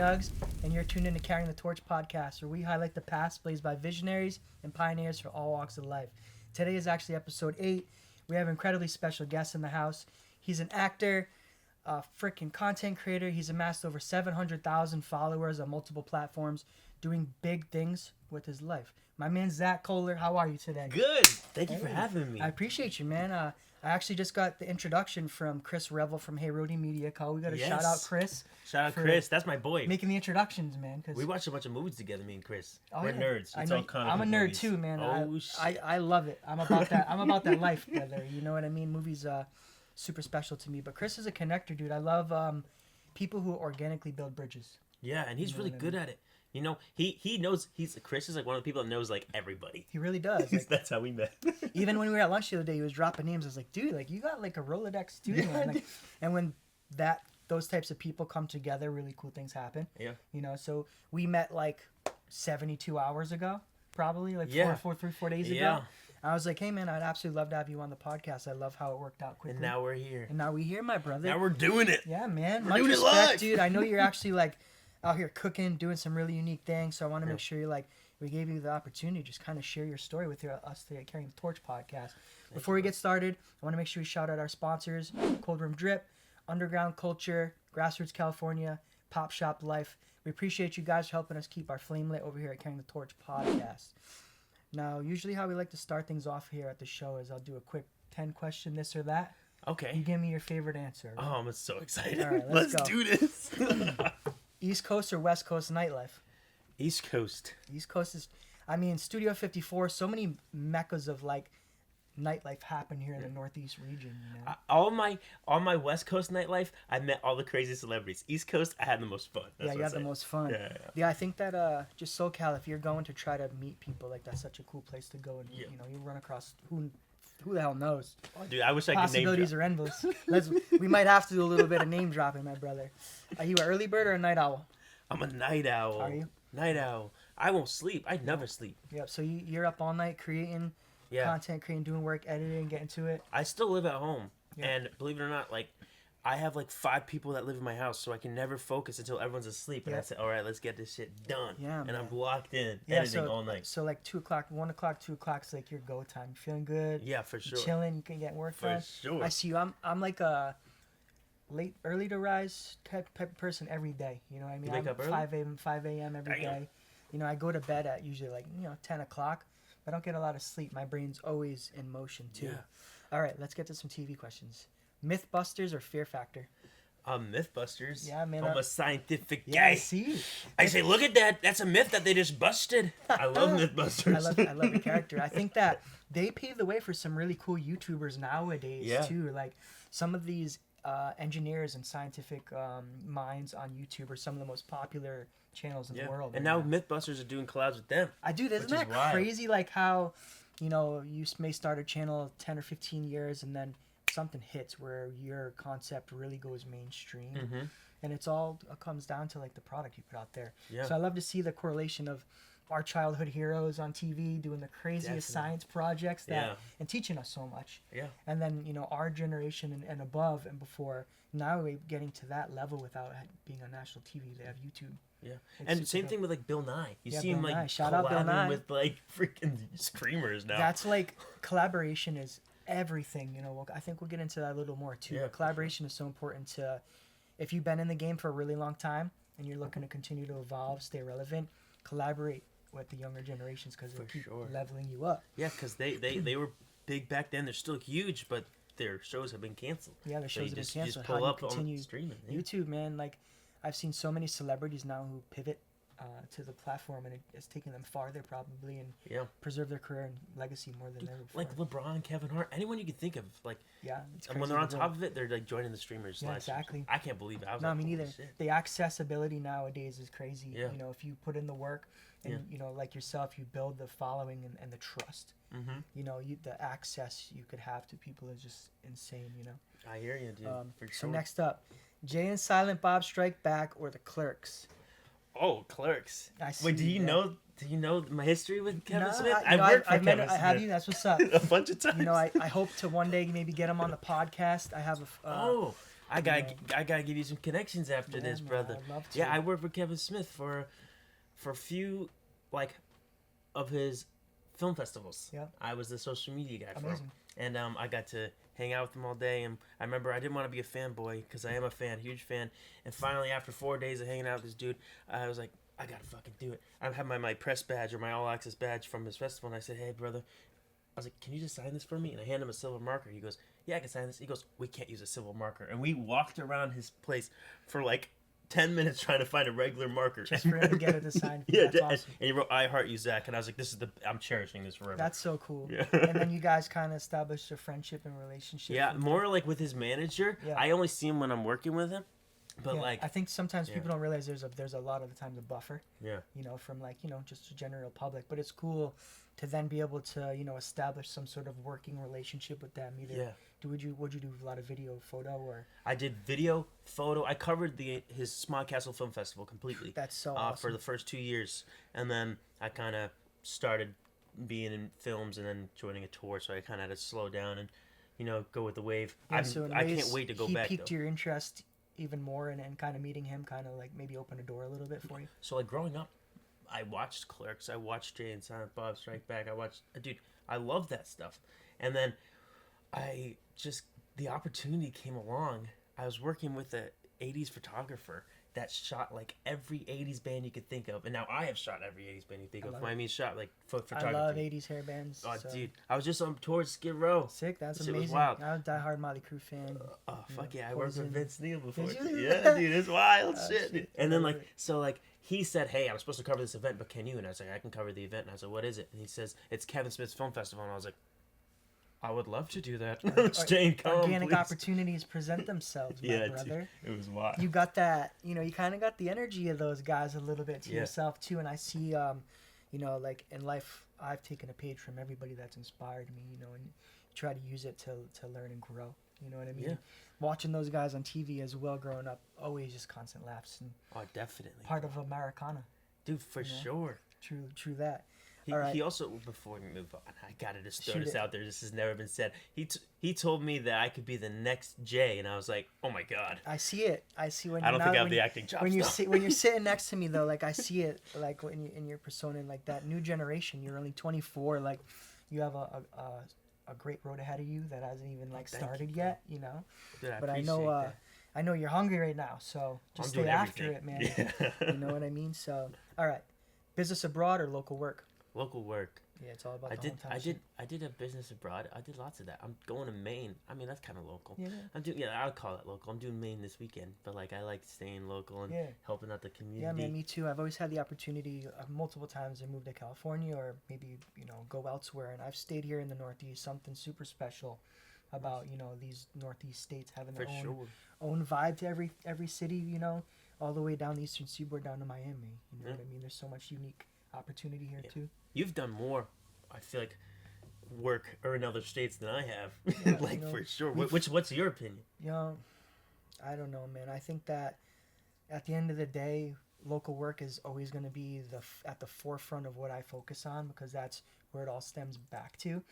Nugs, and you're tuned in to Carrying the Torch podcast, where we highlight the past blazed by visionaries and pioneers from all walks of life. Today is actually episode 8. We have an incredibly special guest in the house. He's an actor, a freaking content creator. He's amassed over 700,000 followers on multiple platforms, doing big things with his life. My man, Zack Koehler, how are you today? Good. Thank you for having me. I appreciate you, man. I actually just got the introduction from Chris Revel from Hey Roadie Media Co. We got to shout out Chris. Shout out Chris. That's my boy. Making the introductions, man. Cause we watched a bunch of movies together, me and Chris. Oh, We're nerds. I It's know, all comic I'm a book nerd movies. too, man. Oh, shit. I love it. I'm about that. I'm about that life, brother. You know what I mean? Movies super special to me. But Chris is a connector, dude. I love people who organically build bridges. Yeah, and he's really good at it. You know, he knows. Chris is like one of the people that knows like everybody. He really does. Like, That's how we met. even when we were at lunch the other day, he was dropping names. I was like, dude, like you got like a Rolodex too, man. Like, and when those types of people come together, really cool things happen. Yeah. You know, so we met like 72 hours ago, probably like 4 days ago. Yeah. I was like, hey man, I'd absolutely love to have you on the podcast. I love how it worked out quickly. And now we're here. And now we here, my brother. Now we're doing it. Yeah, man. We're Much doing respect, it live. dude. I know you're actually like out here cooking, doing some really unique things. So I want to make sure you're like, we gave you the opportunity to just kind of share your story with us today at Carrying the Torch podcast. Before we get started, I want to make sure we shout out our sponsors: Cold Room Drip, Underground Culture, Grassroots California, Pop Shop Life. We appreciate you guys helping us keep our flame lit over here at Carrying the Torch podcast. Now, usually how we like to start things off here at the show is I'll do a quick 10 question this or that. Okay. You give me your favorite answer. Right? Oh, I'm so excited. All right, let's go. do this. East Coast or West Coast nightlife? East Coast. East Coast is, I mean, Studio 54, so many meccas of like nightlife happen here in the Northeast region. You know? All my West Coast nightlife, I met all the crazy celebrities. East Coast, I had the most fun. That's You had the most fun. Yeah, I think that just SoCal, if you're going to try to meet people, like that's such a cool place to go, and you know, you run across who the hell knows. Oh, dude, I wish I could name drop. Possibilities are endless. We might have to do a little bit of name dropping, my brother. Are you an early bird or a night owl? I'm a night owl. Are you? Night owl. I won't sleep. I never sleep. Yep. So you're up all night creating content, creating, doing work, editing, getting to it. I still live at home, and believe it or not, like I have like 5 people that live in my house, so I can never focus until everyone's asleep. And I say, all right, let's get this shit done. Yeah, and man. I'm locked in editing all night. So like 2 o'clock, 1 o'clock, 2 o'clock is like your go time. You feeling good? Yeah, for sure. You're chilling. You can get work done. For sure. I see you. I'm like a early to rise type of person every day. You know what I mean? You wake up early? 5 a.m. every day. You know, I go to bed at usually like 10 o'clock. I don't get a lot of sleep. My brain's always in motion too. Yeah. All right, let's get to some TV questions. Mythbusters or Fear Factor? Mythbusters. Yeah, man. I'm a scientific Yeah, guy. I see. I say, look at that. That's a myth that they just busted. I love Mythbusters. I love the character. I think that they paved the way for some really cool YouTubers nowadays too. Like some of these engineers and scientific minds on YouTube are some of the most popular channels in the world. And now Mythbusters are doing collabs with them. Isn't that crazy? Like how, you know, you may start a channel 10 or 15 years and then something hits where your concept really goes mainstream. Mm-hmm. And it's all comes down to like the product you put out there. Yeah. So I love to see the correlation of our childhood heroes on TV doing the craziest science projects and teaching us so much. Yeah. And then, you know, our generation and above and before, now we're getting to that level without being on national TV. They have YouTube. Yeah. And same thing with like Bill Nye. You see him Bill Nye. like Shout out Bill Nye. with like freaking streamers now. That's like collaboration is everything. You know, I think we'll get into that a little more too. Yeah, collaboration is so important to, if you've been in the game for a really long time and you're looking to continue to evolve, stay relevant, collaborate with the younger generations because they keep leveling you up. Yeah, because they were big back then. They're still huge, but their shows have been canceled. Yeah, their shows have been canceled. Just pull up on streaming. Yeah. YouTube, man. Like, I've seen so many celebrities now who pivot to the platform, and it's taking them farther probably, and preserve their career and legacy more than ever before. Like LeBron, Kevin Hart, anyone you can think of. Like, it's and when they're on top of it, they're like joining the streamers. Yeah, exactly. I can't believe it. No, I mean either. The accessibility nowadays is crazy. Yeah. You know, if you put in the work, and you know, like yourself, you build the following and the trust. Mm-hmm. You know, the access you could have to people is just insane. You know. I hear you, dude. For sure. So next up, Jay and Silent Bob Strike Back or The Clerks? Oh, Clerks. Wait, do you know my history with Kevin Smith? I've met him. I have you. That's what's up. A bunch of times. You know, I hope to one day maybe get him on the podcast. I have I gotta give you some connections after this, man, brother. I'd love to. Yeah, I worked with Kevin Smith for a few like of his film festivals. Yeah. I was the social media guy for Amazing. him, and I got to hang out with him all day. And I remember I didn't want to be a fanboy because I am a fan, huge fan. And finally, after 4 days of hanging out with this dude, I was like, I gotta fucking do it. I had my press badge or my all access badge from his festival, and I said, hey, brother. I was like, can you just sign this for me? And I hand him a silver marker. He goes, yeah, I can sign this. He goes, we can't use a silver marker. And we walked around his place for like 10 minutes trying to find a regular marker. Just for him to get it to sign. Yeah, That's awesome. and he wrote, I heart you, Zach. And I was like, I'm cherishing this forever. That's so cool. Yeah. And then you guys kind of established a friendship and relationship. Yeah, more like with his manager. Yeah. I only see him when I'm working with him. But Yeah, like, I think sometimes people don't realize there's a lot of the times a buffer. Yeah. You know, from like, you know, just the general public. But it's cool to then be able to, you know, establish some sort of working relationship with them. Either would you do a lot of video, photo, or I did video, photo. I covered his Smog Castle Film Festival completely. That's so awesome. For the first 2 years, and then I kind of started being in films and then joining a tour. So I kind of had to slow down and, you know, go with the wave. Yeah, so I can't wait to go back. He piqued though. your interest even more, and kind of meeting him kind of like maybe opened a door a little bit for you. So like growing up, I watched Clerks, I watched Jay and Silent Bob Strike Back, I love that stuff. And then the opportunity came along. I was working with a 80s photographer that shot like every 80s band you could think of. And now I have shot every 80s band you think of. I mean, shot like photography. I love 80s hair bands. Oh, so. dude. I was just on tour at Skid Row. Sick. That's Shit amazing. was wild. I'm a diehard Motley Crue fan. Oh, fuck yeah. I Poison. worked with Vince Neil before. Did you? Yeah, dude. It's wild shit. Shit. And then he said, hey, I'm supposed to cover this event, but can you? And I was like, I can cover the event. And I was like, what is it? And he says, it's Kevin Smith's Film Festival. And I was like, I would love to do that. Staying calm, Organic please. opportunities present themselves, my brother. Dude, it was wild. You got that, you know, you kind of got the energy of those guys a little bit to yourself, too. And I see, you know, like in life, I've taken a page from everybody that's inspired me, you know, and try to use it to learn and grow. You know what I mean? Yeah. Watching those guys on TV as well growing up, always just constant laughs. And Oh, definitely. part of Americana. Dude, for sure. True that. He, All right. he also, before we move on, I gotta just throw Shoot this it. out there. This has never been said. He told me that I could be the next Jay, and I was like, oh my god. I see it. I see when I don't now think I have when the you- acting chops. when you're though. when you're sitting next to me though, like I see it, like when you in your persona, like that new generation. You're only 24. Like you have a great road ahead of you that hasn't even like Thank you, started bro. yet. You know. Dude, But I appreciate know that. I know you're hungry right now, so just I'm stay doing after everything. it, man. Yeah. You know what I mean? So all right, business abroad or local work? Local work. Yeah, it's all about. I did a business abroad. I did lots of that. I'm going to Maine. I mean, that's kind of local. Yeah. I'll call it local. I'm doing Maine this weekend, but like I like staying local and Yeah. helping out the community. Yeah, man, me too. I've always had the opportunity multiple times to move to California or maybe, you know, go elsewhere. And I've stayed here in the Northeast. Something super special about, you know, these Northeast states having their own vibe to every city, you know, all the way down the Eastern Seaboard down to Miami. You know what I mean? There's so much unique opportunity here too. You've done more, I feel like, work or in other states than I have. Yeah, like you know, for sure. What's your opinion? You know, I don't know, man. I think that at the end of the day, local work is always going to be at the forefront of what I focus on because that's where it all stems back to.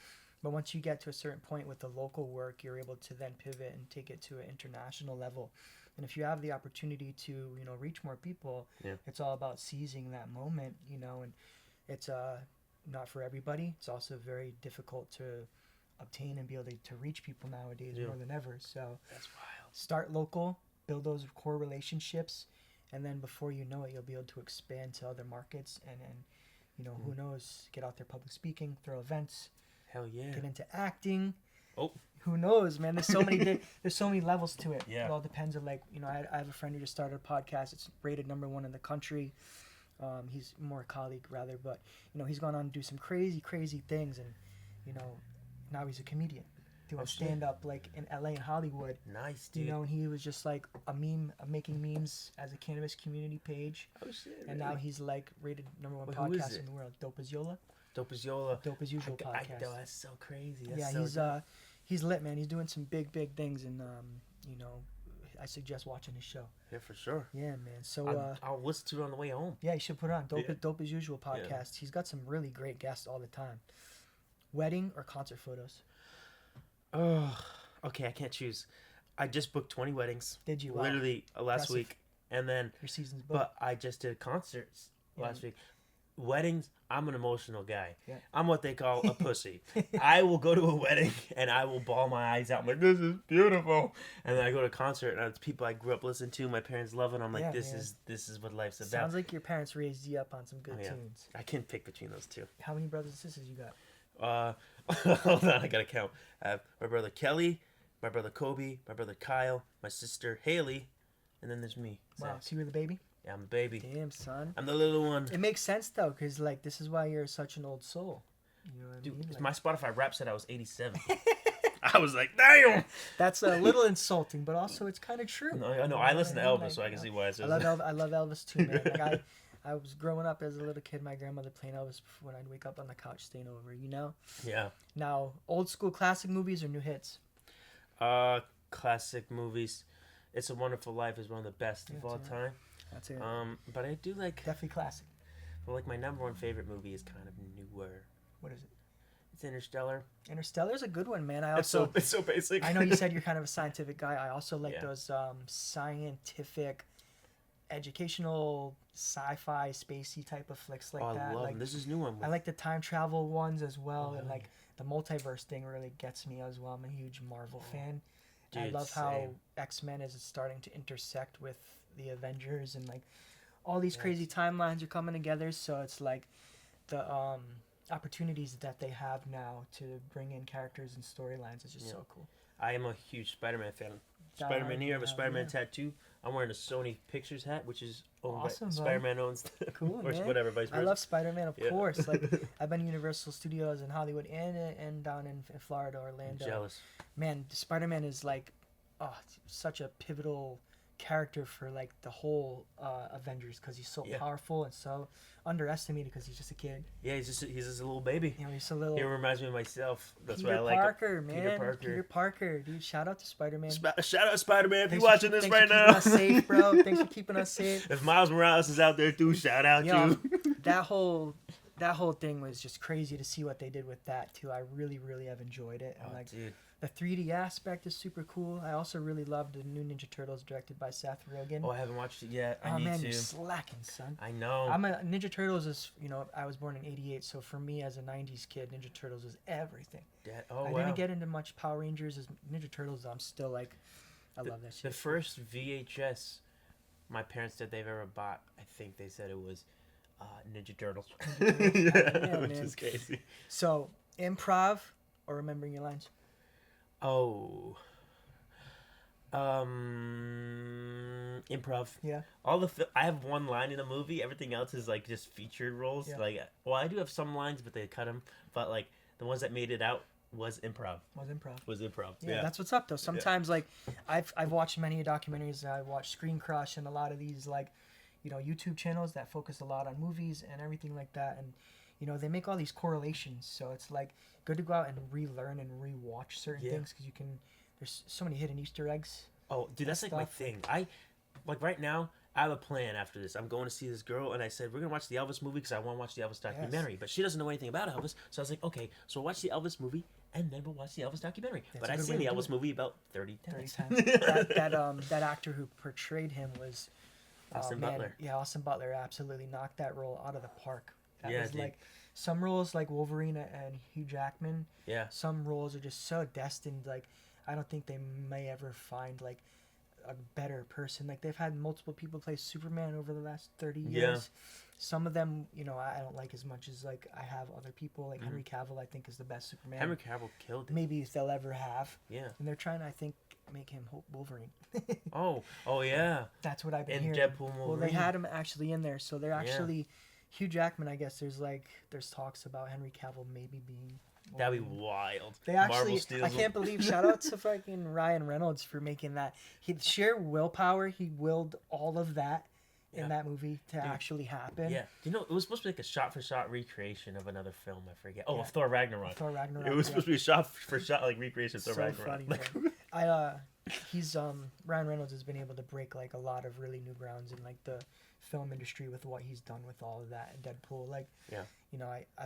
But once you get to a certain point with the local work, you're able to then pivot and take it to an international level. And if you have the opportunity to, you know, reach more people, it's all about seizing that moment, you know, and it's not for everybody. It's also very difficult to obtain and be able to reach people nowadays more than ever. So That's wild. Start local, build those core relationships, and then before you know it, you'll be able to expand to other markets and you know, who knows, get out there public speaking, throw events, Hell yeah. get into acting. Oh. Who knows, man? There's so many there's so many levels to it. Yeah. It all depends on, like, you know, I have a friend who just started a podcast. It's rated #1 in the country. He's more a colleague rather, but you know, he's gone on to do some crazy things, and you know, now he's a comedian doing stand up like in LA and Hollywood. Nice, dude. You know, and he was just like making memes as a cannabis community page. Oh shit. And now he's like rated #1 Wait, who is podcast it? in the world. Dope as Yola. Dope as Yola. Dope as Usual podcast. That's so crazy. That's Yeah, so he's lit, man. He's doing some big things, and you know, I suggest watching his show. Yeah, for sure. Yeah, man. So I'll listen to it on the way home. yeah, you should put it on. Yeah. Dope as Usual podcast. He's got some really great guests all the time. Wedding or concert photos? Oh, okay. I can't choose. I just booked 20 weddings. Did you? Wow. Literally last Impressive. week. And then, Your season's booked. but I just did concerts last week. Weddings, I'm an emotional guy. Yeah. I'm what they call a pussy. I will go to a wedding and I will bawl my eyes out. I'm like, this is beautiful. And then I go to a concert and it's people I grew up listening to. My parents love it. I'm like, this is what life's about. Sounds like your parents raised you up on some good tunes. I can pick between those two. How many brothers and sisters you got? Hold on, I gotta count. I have my brother Kelly, my brother Kobe, my brother Kyle, my sister Haley, and then there's me. Wow, Zach. so you were the baby? Yeah, I'm a baby. Damn, son. I'm the little one. It makes sense, though, because, like, this is why you're such an old soul. You know what I mean? Like, my Spotify rap said I was 87. I was like, damn! That's a little insulting, but also it's kind of true. No, I listen to Elvis, so I can see why it says I love Elvis, too, man. Like, I was growing up as a little kid, my grandmother playing Elvis when I'd wake up on the couch staying over, you know? Yeah. Now, old school classic movies or new hits? Classic movies. It's a Wonderful Life is one of the best of all time. That's it. But I do like... Definitely classic. Well, like, my number one favorite movie is kind of newer. What is it? It's Interstellar. Interstellar's a good one, man. It's so basic. I know you said you're kind of a scientific guy. I also like those scientific, educational, sci-fi, spacey type of flicks like that. I love like, them. This is a new one. I like the time travel ones as well, and like the multiverse thing really gets me as well. I'm a huge Marvel fan. Dude, I love how X-Men is starting to intersect with the Avengers, and like all these crazy timelines are coming together. So it's like the opportunities that they have now to bring in characters and storylines is just so cool. I am a huge Spider-Man fan. Spider-Man here. I have a Spider-Man tattoo. I'm wearing a Sony Pictures hat, which is owned by Spider-Man owns. Cool, or man. whatever, vice versa. I love Spider-Man, of course. Like I've been to Universal Studios in Hollywood and down in Florida, Orlando. I'm jealous. Man, Spider-Man is like, such a pivotal character for like the whole Avengers because he's so powerful and so underestimated because he's just a kid. Yeah, he's just a little baby. You know, he's a little. He reminds me of myself. That's Peter why I like Parker, him. man. Peter Parker, dude. Shout out to Spider-Man. Shout out Spider-Man if you're watching this right now. Thanks for keeping us safe, bro. Thanks for keeping us safe. If Miles Morales is out there too, shout out you. That whole thing was just crazy to see what they did with that too. I really, really have enjoyed it. And Dude. The 3D aspect is super cool. I also really loved the new Ninja Turtles directed by Seth Rogen. Oh, I haven't watched it yet. I need to. You're slacking, son. I know. Ninja Turtles is, I was born in '88, so for me as a '90s kid, Ninja Turtles was everything. I didn't get into much Power Rangers as Ninja Turtles. I'm still like, I love that shit. The first VHS my parents said they've ever bought, I think they said it was Ninja Turtles. Which is crazy. So, improv or remembering your lines? Oh. Improv. Yeah. I have one line in a movie. Everything else is like just featured roles. Yeah. Like, well, I do have some lines, but they cut them. But like the ones that made it out was improv. Yeah, that's what's up though. Sometimes like I've watched many documentaries. I watched Screen Crush and a lot of these like, YouTube channels that focus a lot on movies and everything like that. And they make all these correlations. So it's like good to go out and relearn and rewatch certain things because there's so many hidden Easter eggs. Oh, dude, that's like my thing. Like right now, I have a plan after this. I'm going to see this girl, and I said, we're going to watch the Elvis movie because I want to watch the Elvis documentary. Yes. But she doesn't know anything about Elvis. So I was like, okay, so we'll watch the Elvis movie, and then we'll watch the Elvis documentary. But I've seen the Elvis movie about 30 times. That actor who portrayed him was... Austin Butler. Yeah, Austin Butler absolutely knocked that role out of the park. That was dude. Like some roles like Wolverine and Hugh Jackman. Yeah. Some roles are just so destined. Like I don't think they may ever find like a better person. Like they've had multiple people play Superman over the last 30 years. Yeah. Some of them, I don't like as much as like I have other people. Like Henry Cavill, I think is the best Superman. Henry Cavill killed it. Maybe if they'll ever have. Yeah. And they're trying to, I think, make him Wolverine. oh yeah. That's what I've been hearing. And Deadpool Wolverine. Well, they had him actually in there, so they're actually Hugh Jackman. I guess there's talks about Henry Cavill maybe being. Wolverine. That'd be wild. They actually, I can't believe. Shout out to fucking Ryan Reynolds for making that. Sheer willpower. He willed all of that in that movie to actually happen. Yeah. It was supposed to be like a shot-for-shot recreation of another film. I forget. Oh, of Thor Ragnarok. Thor Ragnarok. It was supposed to be a shot-for-shot like recreation of Thor Ragnarok. Funny, Ryan Reynolds has been able to break like a lot of really new grounds in like the film industry with what he's done with all of that and Deadpool. Like, I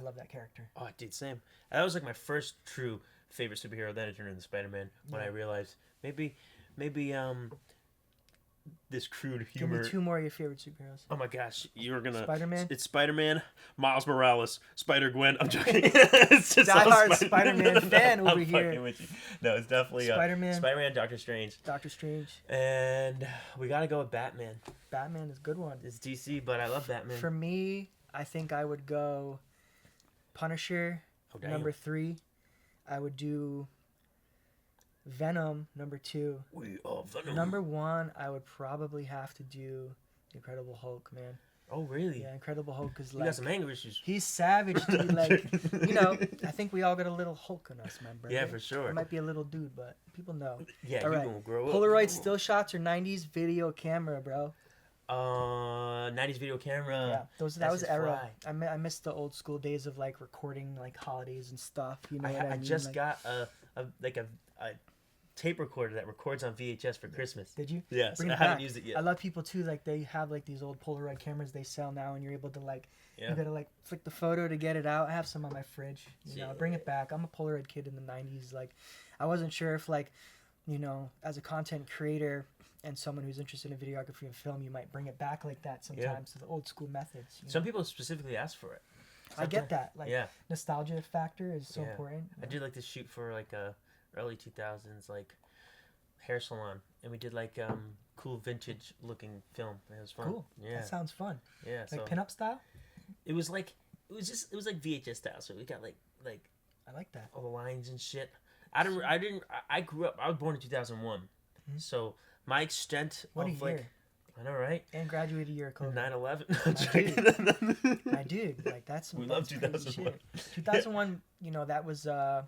love that character. Oh, dude, same. That was like my first true favorite superhero. Then I turned into Spider-Man when I realized maybe maybe this crude Give humor. me 2 more of your favorite superheroes. Oh my gosh, you're gonna Spider-Man? It's Spider-Man, Miles Morales, Spider-Gwen. I'm joking. It's just all Die-hard Spider-Man fan over I'm here. fucking with you. No, it's definitely Spider-Man, Doctor Strange, and we gotta go with Batman. Batman is a good one. It's DC, but I love Batman. For me, I think I would go Punisher, number 3. I would do Venom, number 2. We are Venom. Number 1, I would probably have to do Incredible Hulk, man. Oh, really? Yeah, Incredible Hulk is You got some anger issues. He's savage, dude. Like, you know, I think we all got a little Hulk in us, man, bro. Yeah, for sure. I might be a little dude, but people know. Yeah, all you right. gonna grow up. Polaroid still shots or 90s video camera, bro? 90s video camera. Yeah, that was era. I missed the old school days of like recording like holidays and stuff. You know what I mean? I just got a tape recorder that records on VHS for Christmas. Did you? Yes, I haven't used it yet. I love people too. Like they have like these old Polaroid cameras they sell now, and you're able to like you gotta like flick the photo to get it out. I have some on my fridge. You know, bring it back. I'm a Polaroid kid in the '90s. Like, I wasn't sure if like, you know, as a content creator and someone who's interested in videography and film, you might bring it back like that sometimes to the old school methods. Some people specifically ask for it. I get that. Like, nostalgia factor is so important. I did like to shoot for like a early 2000s like hair salon, and we did like cool vintage looking film. It was fun. Cool. Yeah, that sounds fun. Yeah, like pinup style. It was like VHS style. So we got like I like that, all the lines and shit. I grew up. I was born in 2001, so my extent what of a year. I know, right? And graduated a year ago. 9/11. I do. Like that's we love 2001. 2001. You know, that was the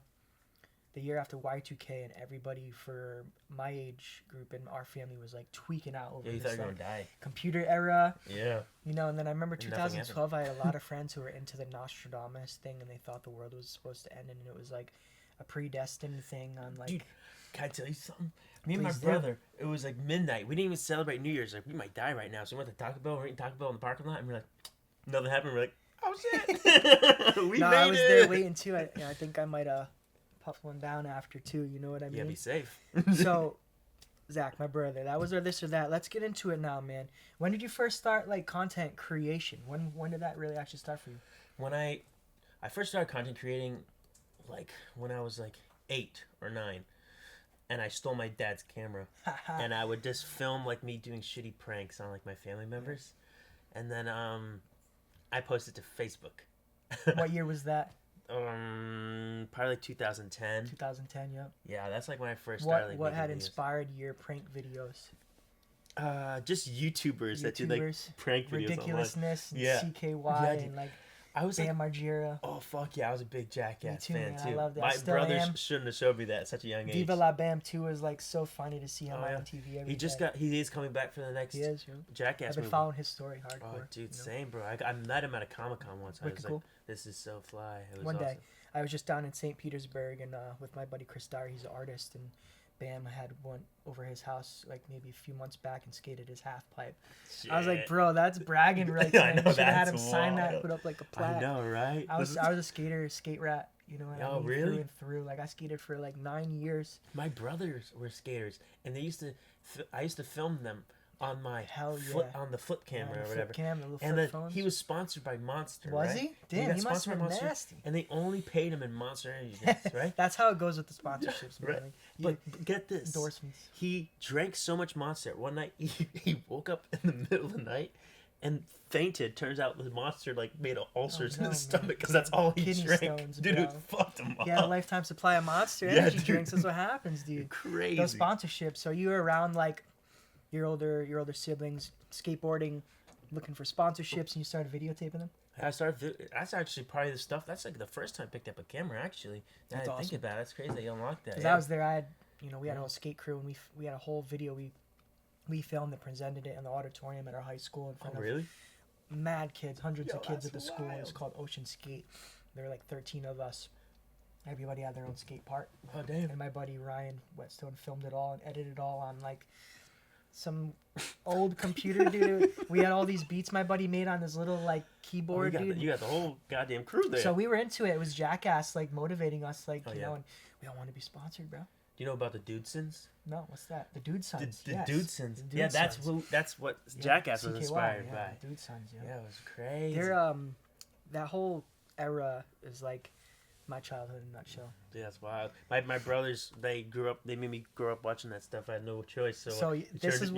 year after Y2K, and everybody for my age group and our family was like tweaking out over you this thought you were gonna die. Computer era. Yeah. You know, and then I remember 2012. I had a lot of friends who were into the Nostradamus thing, and they thought the world was supposed to end, and it was like a predestined thing on like. Dude, can I tell you something? Me and my brother, it was like midnight. We didn't even celebrate New Year's. Like, we might die right now. So we went to Taco Bell. We're eating Taco Bell in the parking lot, and we're like, nothing happened. We're like, oh shit. I was there waiting too. I think I might puff one down after too. You know what I mean? Yeah, be safe. So, Zach, my brother, that was our this or that. Let's get into it now, man. When did you first start like content creation? When did that really actually start for you? When I first started content creating, like when I was like 8 or 9. And I stole my dad's camera, and I would just film like me doing shitty pranks on like my family members, and then I posted to Facebook. What year was that? Probably like 2010. 2010, yeah. Yeah, that's like when I first started. Like, what had inspired your prank videos? Just YouTubers that did like prank videos. Ridiculousness, and CKY, and like. I was Bam Margera. Oh fuck yeah, I was a big Jackass fan too. I love that. My brothers shouldn't have showed me that at such a young age. Viva La Bam too was like so funny to see him on TV every day. He is coming back for the next Jackass I've been following his story hardcore. Oh dude, same bro. I met him at a Comic-Con once. I was like, this is so fly. It was One awesome. day, I was just down in St. Petersburg and with my buddy Chris Dyer, he's an artist, and Bam had went over his house like maybe a few months back and skated his half pipe. Shit. I was like, bro, that's bragging right there. I know, should have had him sign that, put up like a plaque. I know, right? I was a skater, skate rat. You know what I mean? Really? Through and through. Like I skated for like 9 years. My brothers were skaters, and I used to film them on my on the flip camera or whatever. And then he was sponsored by Monster. Was he? Damn, he must have been nasty. And they only paid him in Monster Energy drinks, right? That's how it goes with the sponsorships, man. Right. But get this, endorsements. He drank so much Monster. One night he woke up in the middle of the night and fainted. Turns out the Monster like made ulcers in his stomach because that's all he drank. Stones, dude, bro. It fucked him up. He had a lifetime supply of Monster energy drinks. That's what happens, dude. Crazy. Those sponsorships. So you were around like your older siblings skateboarding, looking for sponsorships, and you started videotaping them. That's actually probably the stuff. That's like the first time I picked up a camera. Actually, now I think about it, that's crazy. They unlocked that. Because I was there, we had a whole skate crew, and we had a whole video we filmed and presented it in the auditorium at our high school in front of mad kids, hundreds of kids at the school. It was called Ocean Skate. There were like 13 of us. Everybody had their own skate part. Oh damn! And my buddy Ryan Whetstone filmed it all and edited it all on like some old computer, dude. We had all these beats my buddy made on this little like keyboard, dude. You got the whole goddamn crew there. So we were into it. It was Jackass like motivating us, like you know, and we don't want to be sponsored, bro. Do you know about the Dudesons? No, what's that? The Dude Sons. The Yes. Dudesons. The Dude Yeah, that's Sons. that's what Yeah, Jackass was CKY, inspired yeah, by. the Dude Sons. Yeah. Yeah, it was crazy. They're that whole era is like my childhood in a nutshell. Yeah, that's wild. My brothers, they made me grow up watching that stuff. I had no choice. So This is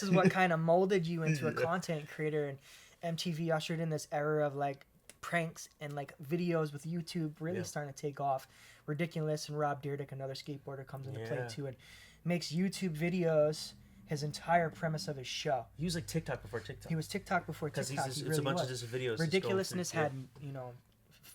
what kind of molded you into a content creator, and MTV ushered in this era of like pranks and like videos with YouTube really starting to take off. Ridiculous, and Rob Dyrdek, another skateboarder, comes into play too, and makes YouTube videos his entire premise of his show. He was like TikTok before TikTok. He was TikTok before TikTok. Because it's a bunch of just videos. Ridiculousness had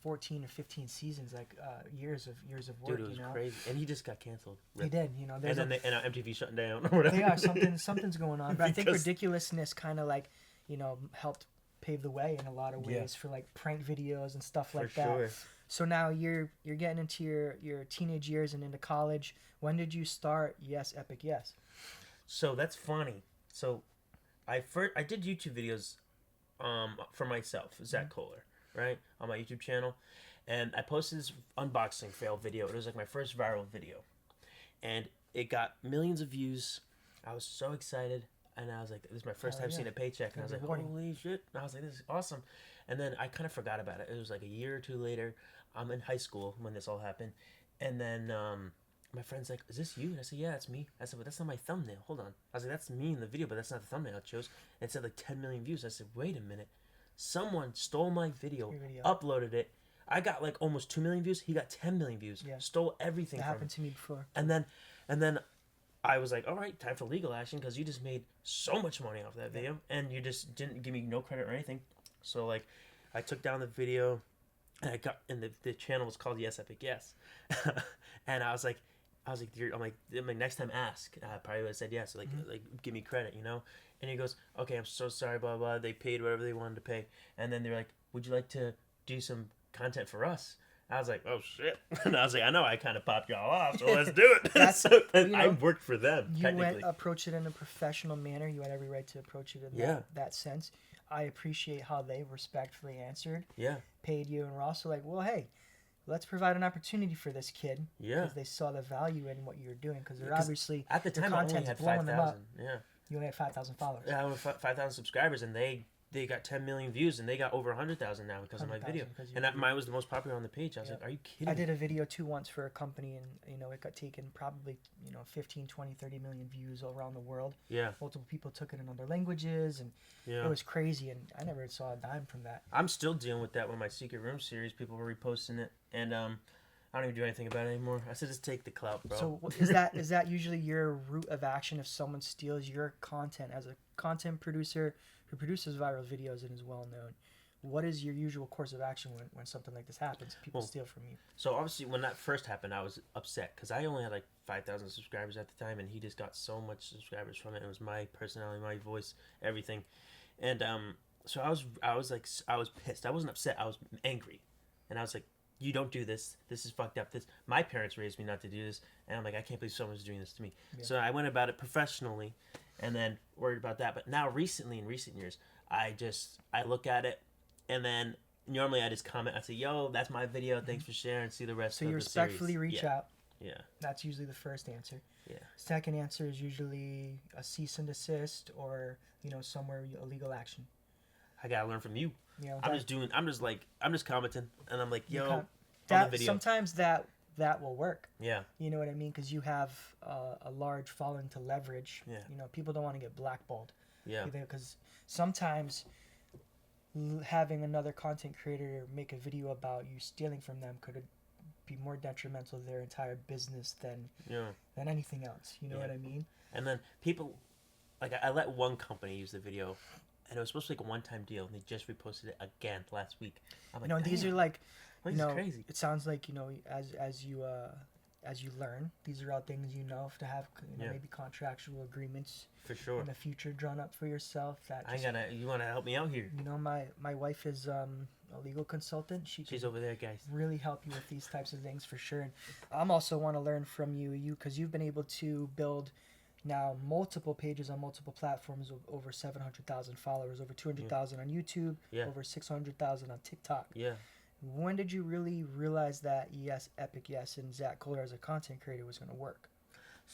14 or 15 seasons, like years of work. Dude, it was crazy, and he just got canceled. He did, and then MTV shutting down or whatever. Yeah, something's going on. But I think ridiculousness kind of like helped pave the way in a lot of ways for like prank videos and stuff like that. Sure. So now you're getting into your teenage years and into college. When did you start YesEpicYes? So that's funny. So I did YouTube videos for myself, Zack Koehler, right, on my YouTube channel, and I posted this unboxing fail video. It was like my first viral video, and it got millions of views. I was so excited, and I was like, this is my first time seeing a paycheck, and I was like, holy shit. And I was like, this is awesome. And then I kind of forgot about it. It was like a year or two later. I'm in high school when this all happened, and then my friend's like, is this you? And I said, yeah, that's me. I said, but that's not my thumbnail. Hold on. I was like, that's me in the video, but that's not the thumbnail it chose. And it said like 10 million views. I said, wait a minute. Someone stole my video, uploaded it. I got like almost 2 million views. He got 10 million views. Yeah. Stole everything from me. That happened to me before. And then I was like, all right, time for legal action, because you just made so much money off that video, and you just didn't give me no credit or anything. So like, I took down the video, and the channel was called YesEpicYes, and I was like, next time ask. I probably would have said yes, like give me credit, And he goes, okay, I'm so sorry, blah blah. They paid whatever they wanted to pay, and then they're like, would you like to do some content for us? I was like, oh shit, and I was like, I know I kind of popped y'all off, so let's do it. I worked for them. You approach it in a professional manner. You had every right to approach it in that sense. I appreciate how they respectfully answered. Yeah. Paid you, and were also like, well, hey, let's provide an opportunity for this kid. Yeah. Because they saw the value in what you were doing. Because they're obviously at the time I only had 5,000. Yeah. You only had 5,000 followers. Yeah, I had 5,000 subscribers, and they got 10 million views, and they got over 100,000 now because of my video. And mine was the most popular on the page. I was like, are you kidding me? I did a video too once for a company, and it got taken probably 15, 20, 30 million views all around the world. Yeah. Multiple people took it in other languages, and it was crazy, and I never saw a dime from that. I'm still dealing with that with my Secret Room series. People were reposting it, and I don't even do anything about it anymore. I said, just take the clout, bro. So is that usually your route of action if someone steals your content as a content producer who produces viral videos and is well known? What is your usual course of action when something like this happens? People steal from you. So obviously when that first happened, I was upset because I only had like 5,000 subscribers at the time, and he just got so much subscribers from it. It was my personality, my voice, everything, and so I was pissed. I wasn't upset. I was angry, and I was like, you don't do this. This is fucked up. My parents raised me not to do this, and I'm like, I can't believe someone's doing this to me. Yeah. So I went about it professionally, and then worried about that. But now, recently, in recent years, I look at it, and then normally I just comment. I say, "Yo, that's my video. Thanks for sharing. See the rest." So you respectfully reach out. Yeah. That's usually the first answer. Yeah. Second answer is usually a cease and desist, or somewhere a legal action. I gotta learn from you. I'm just commenting, and I'm like, yo, on the video. Sometimes that will work. Yeah. You know what I mean? Because you have a large following to leverage. Yeah. People don't want to get blackballed. Yeah. Because sometimes having another content creator make a video about you stealing from them could be more detrimental to their entire business than anything else. You know what I mean? And then people, like, I let one company use the video, and it was supposed to be like a one-time deal, and they just reposted it again last week. I'm like, these are like, this is crazy. It sounds like as you learn, these are all things to have maybe contractual agreements for sure in the future drawn up for yourself. You want to help me out here? My wife is a legal consultant. She's over there, guys. Really help you with these types of things for sure. And I'm also want to learn from you because you've been able to build now multiple pages on multiple platforms, over 700,000 followers, over 200,000 on YouTube, over 600,000 on TikTok. Yeah. When did you really realize that YesEpicYes and Zack Koehler as a content creator was going to work?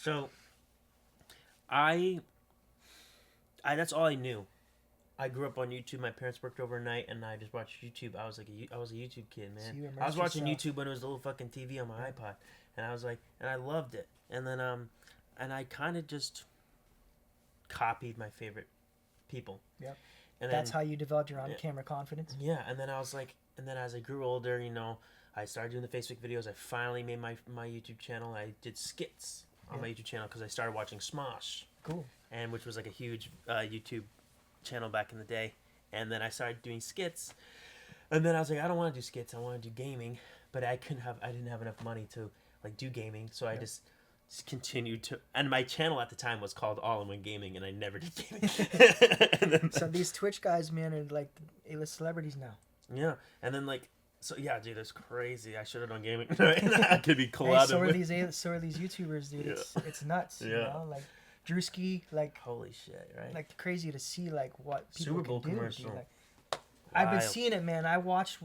So, I that's all I knew. I grew up on YouTube. My parents worked overnight, and I just watched YouTube. I was a YouTube kid, man. So you I was immersed watching yourself. YouTube when it was a little fucking TV on my iPod, and I was like, and I loved it. And then and I kind of just copied my favorite people. Yep. And That's then, how you developed your on-camera confidence. yeah. And then I was like, and then as I grew older, you know, I started doing the Facebook videos. I finally made my YouTube channel. I did skits on my YouTube channel because I started watching Smosh. Cool. And which was like a huge YouTube channel back in the day. And then I started doing skits. And then I was like, I don't want to do skits. I want to do gaming. But I didn't have enough money to like do gaming. So I just continued to, and my channel at the time was called All in One Gaming, and I never did gaming. And then, So these Twitch guys, man, are like A-list celebrities now. yeah. And then like, so yeah, dude, that's crazy. I should have done gaming. I could be collabing. Hey, so are with... these YouTubers, dude. Yeah. It's nuts. You know? Like Drewski, like holy shit, right? like crazy to see like what people Super Bowl can do. commercial. Dude. Like, I've been seeing it, man. I watched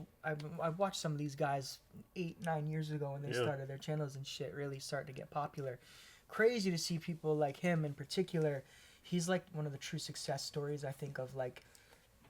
some of these guys 8-9 years ago when they started their channels and shit. Really started to get popular. Crazy to see people like him in particular. He's like one of the true success stories, I think, of like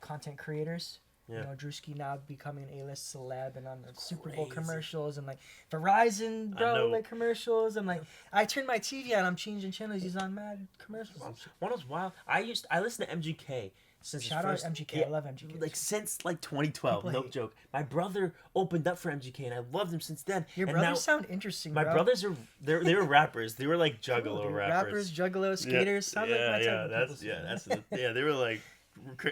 content creators. Yeah. You know, Drewski now becoming an A-list celeb and on the Super Bowl commercials and like Verizon, bro, like commercials. I'm like, I turned my TV on, I'm changing channels. He's on mad commercials. One was wild. I listened to MGK since Shout out MGK. I love MGK. Like since like 2012, no joke. My brother opened up for MGK, and I loved him since then. Your and brothers now, sound interesting. My bro. brothers are they were rappers. They were like juggalo rappers, juggalo, skaters. Sound like my type of people. They were like.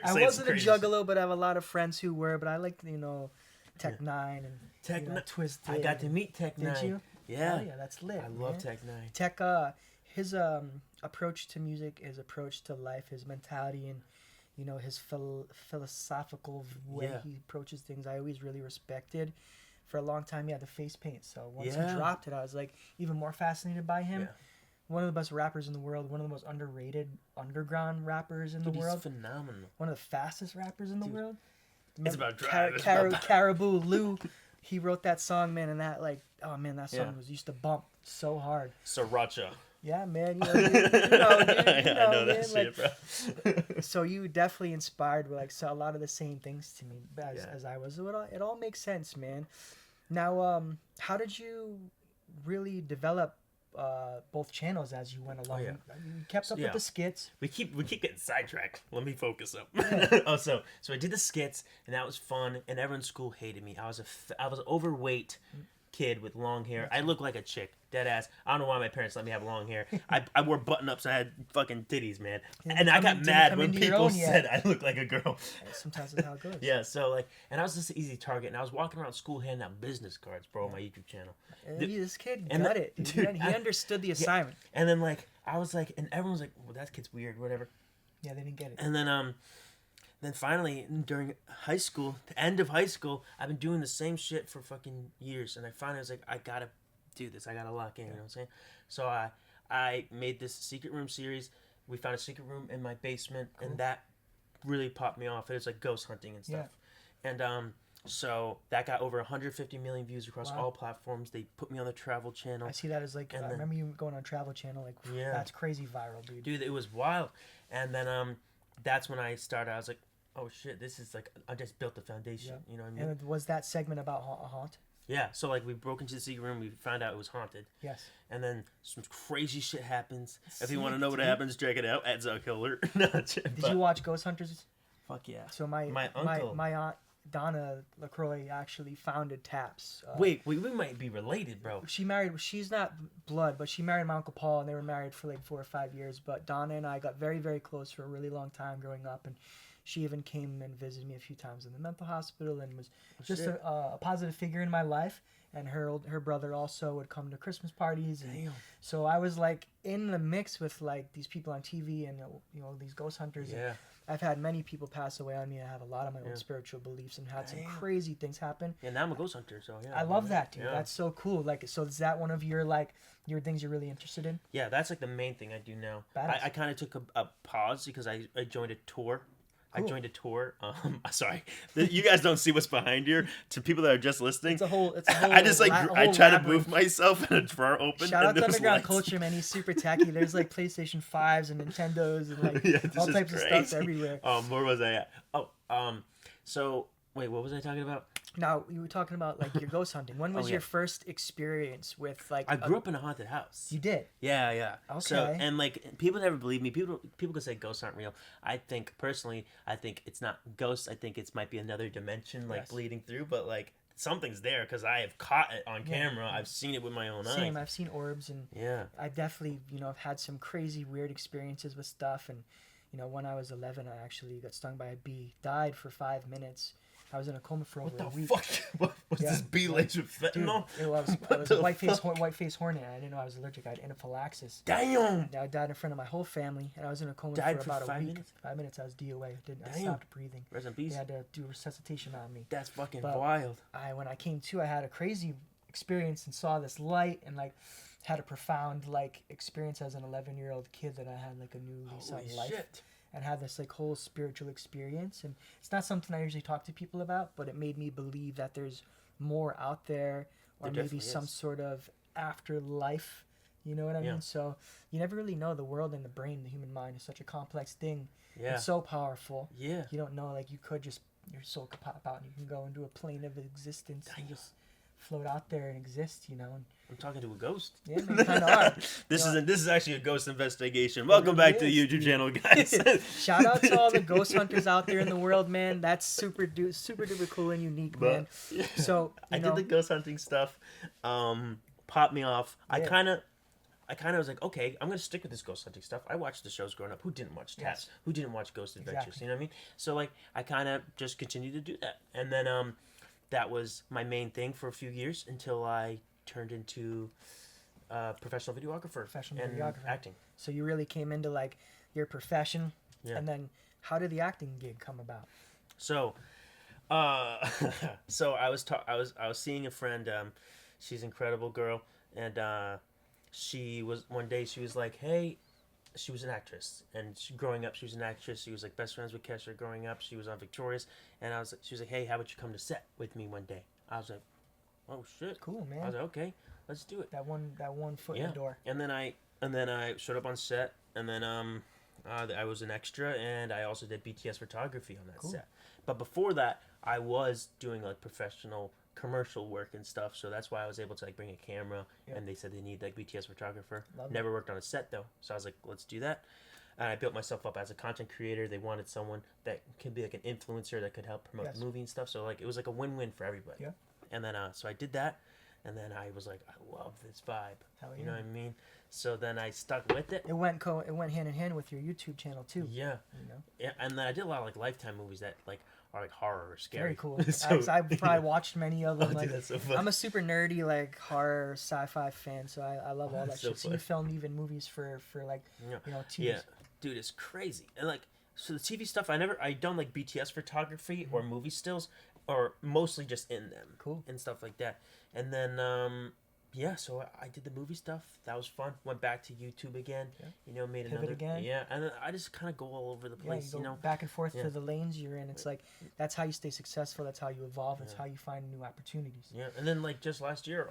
I wasn't a juggalo, but I have a lot of friends who were. But I like, you know, Tech Nine and Tech Nine. Twisted. I got to meet Tech Nine. Did you? Yeah. Oh, yeah, that's lit. I love Tech Nine. Tech, his approach to music, his approach to life, his mentality, and you know his philosophical way he approaches things. I always really respected. For a long time, he had the face paint. So once he dropped it, I was like even more fascinated by him. Yeah. One of the best rappers in the world, one of the most underrated underground rappers in the world. He's phenomenal. One of the fastest rappers in the world. It's about driving. Caribou Lou, he wrote that song, man, and that like, oh man, that song used to bump so hard. Sriracha. Yeah, man. You know, I know that shit, bro. So you definitely inspired like a lot of the same things to me as I was. It all makes sense, man. Now, how did you really develop both channels as you went along? You kept up with the skits. We keep getting sidetracked. Let me focus up. So I did the skits, and that was fun. And everyone in school hated me. I was an overweight kid with long hair. I look like a chick, dead ass. I don't know why my parents let me have long hair. I wore button ups. I had fucking titties, man. And I got mad when people said I look like a girl. Sometimes that's how it goes. Yeah, so like, and I was just an easy target, and I was walking around school handing out business cards, bro, on my YouTube channel. This kid got it. Dude, he understood the assignment. And then like, I was like, and everyone was like, well, that kid's weird, whatever. Yeah, they didn't get it. And then finally, during high school, the end of high school, I've been doing the same shit for fucking years. And I finally was like, I gotta do this. I gotta lock in, you know what I'm saying? So I made this secret room series. We found a secret room in my basement, and that really popped me off. It was like ghost hunting and stuff. And so that got over 150 million views across all platforms. They put me on the Travel Channel. I see that as like, I remember you going on Travel Channel. Like, that's crazy viral, dude. Dude, it was wild. And then that's when I started. I was like, oh shit, this is like, I just built the foundation. You know what I mean? And was that segment about a haunt? Yeah, so like we broke into the secret room, we found out it was haunted. Yes. And then some crazy shit happens. If you want to know what happens, check it out at Zack Koehler. Did you watch Ghost Hunters? Fuck yeah. So my uncle, my aunt Donna LaCroix actually founded TAPS. Wait, we might be related, bro. She's not blood, but she married my Uncle Paul, and they were married for like 4 or 5 years. But Donna and I got very, very close for a really long time growing up, and she even came and visited me a few times in the mental hospital and was just a positive figure in my life. And her brother also would come to Christmas parties. And so I was like in the mix with like these people on TV and you know these ghost hunters. Yeah. And I've had many people pass away on me. I have a lot of my own spiritual beliefs and had some crazy things happen. Yeah, now I'm a ghost hunter, so yeah. I love that, dude. Yeah. That's so cool. Like, so is that one of your things you're really interested in? Yeah, that's like the main thing I do now. I kind of took a pause because I joined a tour. I joined a tour. Sorry, you guys don't see what's behind here. To people that are just listening, It's a whole. I just like I try to move myself and a drawer open. Shout out to Underground lights. Culture, man. He's super techy. There's like PlayStation 5s and Nintendos and like all types of stuff everywhere. Where was I at? So wait, what was I talking about? Now, you were talking about like your ghost hunting. When was your first experience with like? I grew up in a haunted house. You did? Yeah. Okay. So, and like people never believe me. People can say ghosts aren't real. I think personally, it's not ghosts. I think it might be another dimension like bleeding through, but like something's there because I have caught it on camera. I've seen it with my own eyes. Same. I've seen orbs and I've definitely I've had some crazy weird experiences with stuff. And when I was 11, I actually got stung by a bee. Died for 5 minutes. I was in a coma for over a week. What the fuck? What was this bee laced with fentanyl? Dude, it was a white-faced hornet. I didn't know I was allergic. I had anaphylaxis. Damn! I died in front of my whole family, and I was in a coma for about a week. Minutes? 5 minutes, I was DOA. I stopped breathing. Rest in peace. They had to do resuscitation on me. That's fucking wild. When I came to, I had a crazy experience and saw this light, and like had a profound like experience as an 11-year-old kid that I had like a new lease on life. Shit. And had this like whole spiritual experience. And it's not something I usually talk to people about, but it made me believe that there's more out there, or maybe some sort of afterlife. You know what I mean? So you never really know. The world and the brain, the human mind is such a complex thing. Yeah. It's so powerful. Yeah. You don't know, like you could just, your soul could pop out and you can go into a plane of existence and just float out there and exist, And I'm talking to a ghost. Yeah, man, kind of are. This is actually a ghost investigation. Welcome back to the YouTube channel, guys. Shout out to all the ghost hunters out there in the world, man. That's super duper cool and unique, man. So I did the ghost hunting stuff. Popped me off. I kind of was like, okay, I'm gonna stick with this ghost hunting stuff. I watched the shows growing up. Who didn't watch Taps? Who didn't watch Ghost Adventures? Exactly. You know what I mean? So like, I kind of just continued to do that, and then that was my main thing for a few years until I turned into professional videographer and acting. So you really came into like your profession, and then how did the acting gig come about? So, so I was seeing a friend. She's an incredible girl, and she was like, hey. She was an actress, and growing up, she was an actress. She was like best friends with Kesha growing up. She was on Victorious, and she was like, "Hey, how about you come to set with me one day?" I was like, "Oh shit, cool, man." I was like, "Okay, let's do it." That one foot in the door. And then I showed up on set, and then I was an extra, and I also did BTS photography on that set. But before that, I was doing like professional commercial work and stuff, so that's why I was able to like bring a camera, and they said they need like BTS photographer. Never worked on a set though, so I was like, let's do that. And I built myself up as a content creator. They wanted someone that could be like an influencer that could help promote the movie and stuff, so like it was like a win-win for everybody. And then so I did that, and then I was like, I love this vibe. You know what I mean? So then I stuck with it. It went hand in hand with your YouTube channel too. Yeah. Yeah, and then I did a lot of like Lifetime movies that like are like horror or scary. Very cool. I've probably watched many of them. Dude, that's so fun. I'm a super nerdy like horror sci-fi fan, so I love all that shit. So you filmed even movies for like TV. Yeah, dude, it's crazy. And like so the TV stuff, I done like BTS photography or movie stills, or mostly just in them. Cool. And stuff like that. And then so I did the movie stuff. That was fun. Went back to YouTube again. Made Pivot another again. Yeah, and then I just kind of go all over the place. You go back and forth to the lanes you're in. It's like that's how you stay successful. That's how you evolve. That's how you find new opportunities. Yeah, and then like just last year,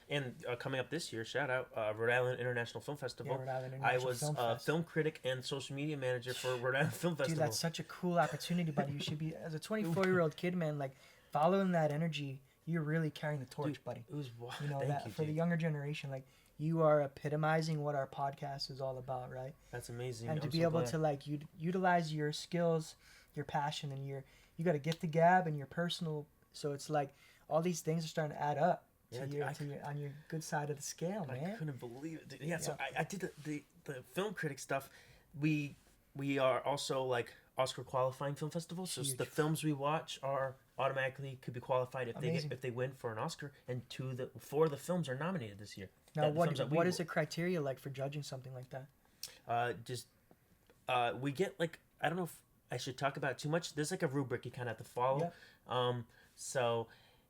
and coming up this year, shout out Rhode Island International Film Festival. Yeah, Rhode Island International I was a film critic and social media manager for Rhode Island Film Festival. Dude, that's such a cool opportunity, buddy. You should be, as a 24-year-old kid, man, like following that energy. You're really carrying the torch, buddy. It was wild. Thank you, for the younger generation, like you are epitomizing what our podcast is all about, right? That's amazing. And to be able to like utilize your skills, your passion, and you got to get the gab and your personal. So it's like all these things are starting to add up on your good side of the scale, man. I couldn't believe it. Yeah, so I did the film critic stuff. We are also like Oscar qualifying film festivals. So the films we watch are automatically could be qualified if they win for an Oscar, and 4 of the films are nominated this year. Now, what is the criteria like for judging something like that? We get like, I don't know if I should talk about it too much. There's like a rubric you kind of have to follow. So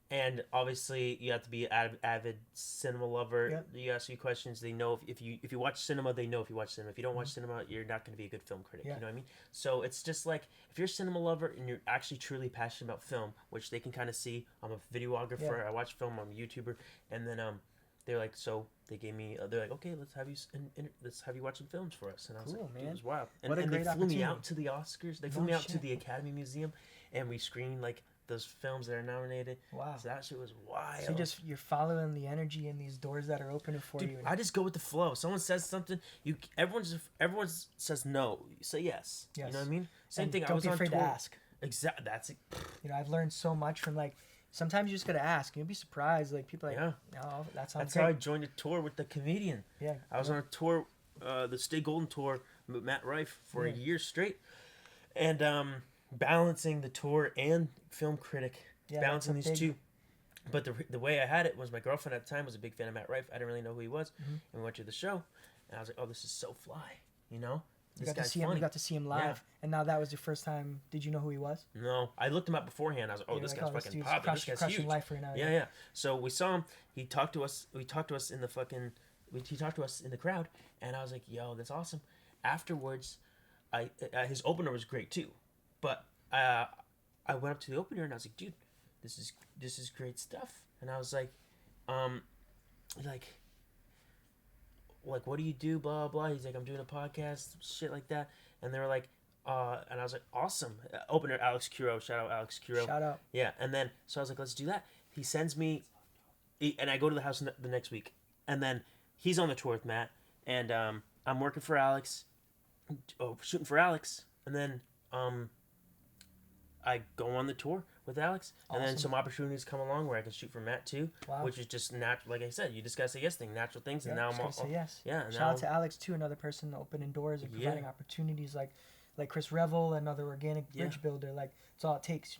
And obviously, you have to be an avid cinema lover. Yep. You ask you questions. They know if you watch cinema, they know if you watch cinema. If you don't watch cinema, you're not going to be a good film critic. Yeah. You know what I mean? So it's just like if you're a cinema lover and you're actually truly passionate about film, which they can kind of see. I'm a videographer. Yeah. I watch film. I'm a YouTuber. And then they're like, so they gave me. They're like, okay, let's have you watch some films for us. And I was Cool, like, man. it was wild. And, What a and great they flew me opportunity. out to the Oscars. They flew No me out to shit. the Academy Museum, and we screened like those films that are nominated. Wow. So that shit was wild. So you're following the energy and these doors that are opening for Dude, you. I just go with the flow. Someone says something, everyone says no. You say yes. Yes. You know what I mean? Same And thing. I Don't was be on afraid tour. to ask. Exactly. That's it. You know, I've learned so much from like. Sometimes you just gotta ask. You'll be surprised. Like people are like, Yeah. oh, that sounds That's great. how I joined a tour with the comedian. Yeah. I was on a tour, the Stay Golden tour with Matt Rife for a year straight, and balancing the tour and film critic, Yeah, balancing that's a these big- two. But the way I had it was my girlfriend at the time was a big fan of Matt Rife. I didn't really know who he was, and we went to the show, and I was like, oh, this is so fly, you know. You This got to guy's see him. funny. You got to see him live, Yeah. and now that was your first time. Did you know who he was? No, I looked him up beforehand. I was like, oh, You're this like, guy's this fucking dude's popping. This guy's crushing huge. life right now. Yeah. So we saw him. He talked to us. He talked to us in the fucking. He talked to us in the crowd, and I was like, "Yo, that's awesome." Afterwards, his opener was great too, but I went up to the opener and I was like, "Dude, this is great stuff." And I was like, like, what do you do? Blah blah. He's like, "I'm doing a podcast, shit like that." And they were like, and I was like, "Awesome." Opener Alex Curo. Shout out Alex Curo. Shout out. Yeah, and then so I was like, let's do that. He sends me, and I go to the house the next week, and then he's on the tour with Matt, and I'm working for Alex, shooting for Alex, and then I go on the tour with Alex, and then Awesome. some opportunities come along where I can shoot for Matt too, Wow. which is just natural. Like I said, you just gotta say yes thing, natural things, and now I'm all say yes. yeah. And Shout now out to Alex too, another person opening doors and Yeah. providing opportunities like Chris Revel, another organic bridge Yeah. builder. Like it's all it takes.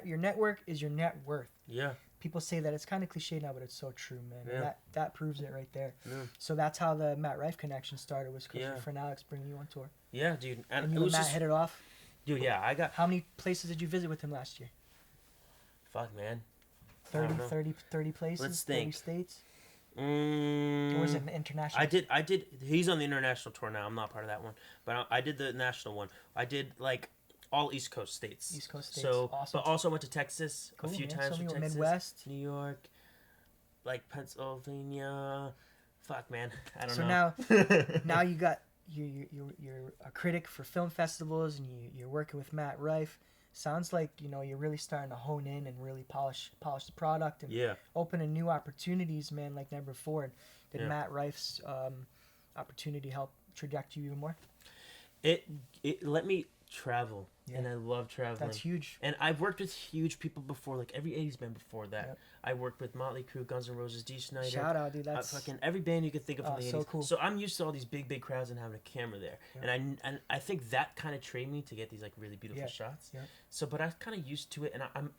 Your network is your net worth. yeah. People say that it's kind of cliche now, but it's so true, man. Yeah. And that proves it right there. Yeah. So that's how the Matt Rife connection started. Was because Yeah. your friend Alex bringing you on tour, Yeah, dude, and and you it and was Matt just, hit it off. dude. Yeah, I got How many places did you visit with him last year? fuck, man. 30, know. 30 places. Let's 30 think. states. Or was it an international? I did. He's on the international tour now. I'm not part of that one, but I did the national one. I did like all East Coast states. East Coast states. So, Awesome. but also went to Texas Cool, a few man. times. So you from went Texas, Midwest. New York, like Pennsylvania. Fuck, man. I don't So know. now you got you're a critic for film festivals, and you're working with Matt Rife. Sounds like you're really starting to hone in and really polish the product and yeah. opening new opportunities, man, like never before. Did Yeah. Matt Rife's opportunity help trajectory you even more? It let me travel, Yeah. and I love traveling. That's huge. And I've worked with huge people before, like every 80s band before that. Yep. I worked with Motley Crue, Guns N' Roses, D. Snyder. Shout out, dude. That's Fucking every band you could think of from the 80s. so cool. So I'm used to all these big crowds and having a camera there. Yeah. And I think that kind of trained me to get these like really beautiful Yeah. shots. Yeah. So but I was kind of used to it,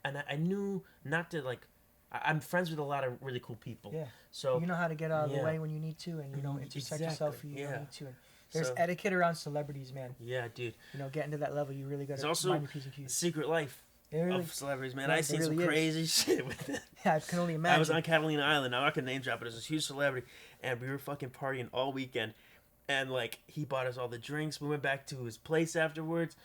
and I knew not to like I'm friends with a lot of really cool people. Yeah. So you know how to get out of the yeah. way when you need to, and you don't intersect yourself when you yeah. don't need to. And there's So- etiquette around celebrities, man. yeah, dude. Getting to that level, you really got There's to also mind your P's and Q's. Secret life It really, of celebrities, man. yeah, I there seen some really is. crazy shit with it. yeah, I can only imagine. I was on Catalina Island. Now I can name drop it. It was this huge celebrity, and we were fucking partying all weekend. And like he bought us all the drinks. We went back to his place afterwards,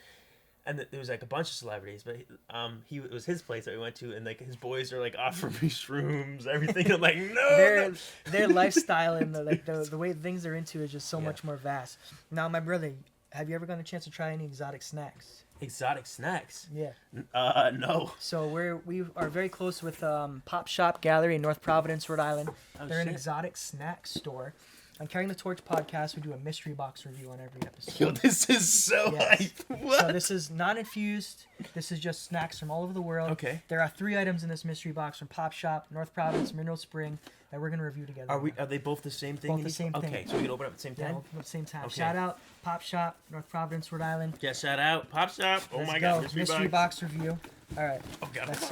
and there was like a bunch of celebrities, but it was his place that we went to, and like his boys are like offering me shrooms, everything. I'm like, no. Their lifestyle and the way things they're into is just so Yeah. much more vast. Now, my brother, have you ever gotten a chance to try any exotic snacks? Exotic snacks? Yeah. No. So we are very close with Pop Shop Gallery in North Providence, Rhode Island. Oh, They're an shit. exotic snack store. On Carrying the Torch podcast, we do a mystery box review on every episode. Yo, this is so Yes. hype. What? So this is non-infused. This is just snacks from all over the world. Okay. There are 3 items in this mystery box from Pop Shop, North Providence, Mineral Spring, that we're gonna review together. Are they both the same thing? Both in the each- same thing. Okay, so we can open up at the same Yeah, time. both at the same time. Okay. Shout out Pop Shop, North Providence, Rhode Island. Yeah, shout out Pop Shop. Oh Let's my go. god, mystery box review. All right. Oh god. Let's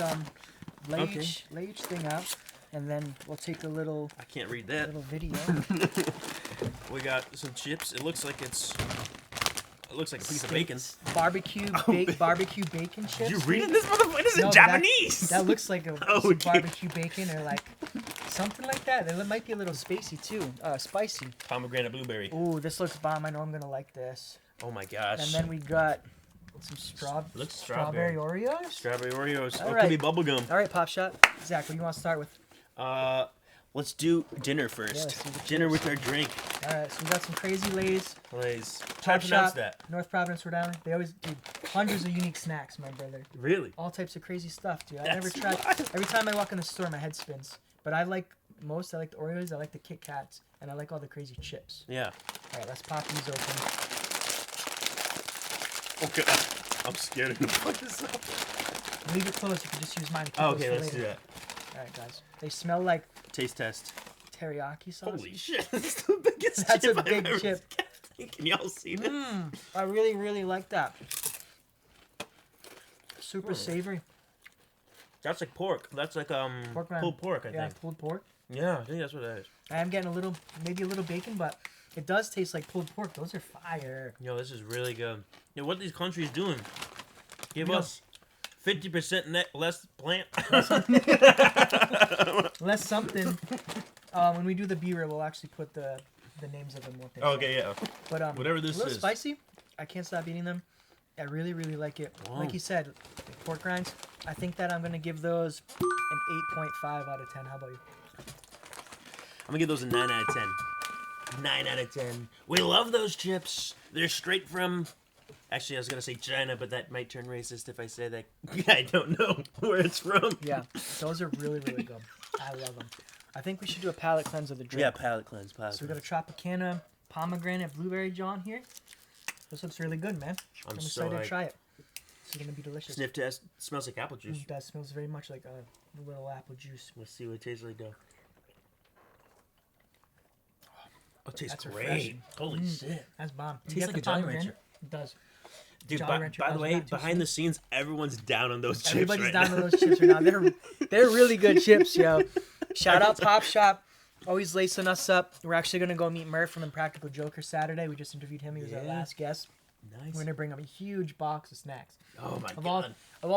lay Okay. each thing out, and then we'll take a little I can't read that. video. We got some chips. It looks like it's It looks like a piece of bacon. Barbecue bacon chips. You reading this motherfucker? This is No, but Japanese. That looks like a Okay. barbecue bacon or like something like that. It might be a little spacey too. Spicy. Pomegranate blueberry. Ooh, this looks bomb. I know I'm gonna like this. Oh my gosh. And then we got some Looks strawberry Oreos. Strawberry Oreos. All Or it right. could be bubblegum. All right, Pop Shot. Zach, what do you want to start with? Let's do dinner first. let's do the Dinner with our drink. All right, so we got some Crazy Lays. Please. Pop Try to pronounce Shop, that. North Providence, Rhode Island. They always do hundreds of unique snacks, my brother. Really? All types of crazy stuff, dude. I That's never tried. wild. Every time I walk in the store, my head spins. But I like the Oreos, I like the Kit Kats, and I like all the crazy chips. Yeah. All right, let's pop these open. Okay. I'm scared to fuck this up. Leave it closed. You can just use mine. To keep Oh, those okay, for let's do later. that. All right, guys. They smell like Taste test. teriyaki sauce. Holy shit. That's the biggest That's a chip big I've ever chip. seen. Can y'all see that? I really, really like that. Super savory. That's like pork. That's like Pork rind. pulled pork, I Yeah, think. pulled pork. Yeah, I think that's what that is. I am getting maybe a little bacon, but it does taste like pulled pork. Those are fire. Yo, this is really good. Yo, what these countries doing? Give Yeah. us 50% net less plant. Less something. When we do the B-roll, we'll actually put the names of them. What they say. Okay, yeah. But Whatever this a little is. spicy. I can't stop eating them. I really, really like it. Wow. Like you said, pork rinds. I think that I'm gonna give those an 8.5 out of 10. How about you? I'm gonna give those a 9 out of 10. 9 out of 10. We love those chips. They're straight from... Actually, I was gonna say China, but that might turn racist if I say that. I don't know where it's from. Yeah, those are really, really good. I love them. I think we should do a palate cleanse of the drink. Yeah, palate cleanse. Palate So we got a Tropicana pomegranate blueberry John here. This looks really good, man. I'm so excited to hyped. try it. This is gonna be delicious. Sniff test. Smells like apple juice. It does. Smells very much like a little apple juice. Let's see what it tastes like, though. Oh, it tastes That's great. refreshing. Holy shit. That's bomb. You Tastes get like the a Jolly pomegranate? Rancher. It does. Dude, Jolly Rancher by the does way, not too behind the scenes, everyone's down on those chips Everybody's right down now. to those chips right now. They're really good chips, yo. Shout out Pop Shop. Always lacing us up. We're actually gonna go meet Murph from Impractical Joker Saturday. We just interviewed him. He was our Yeah. last guest. Nice. We're gonna bring him a huge box of snacks. Oh my Of all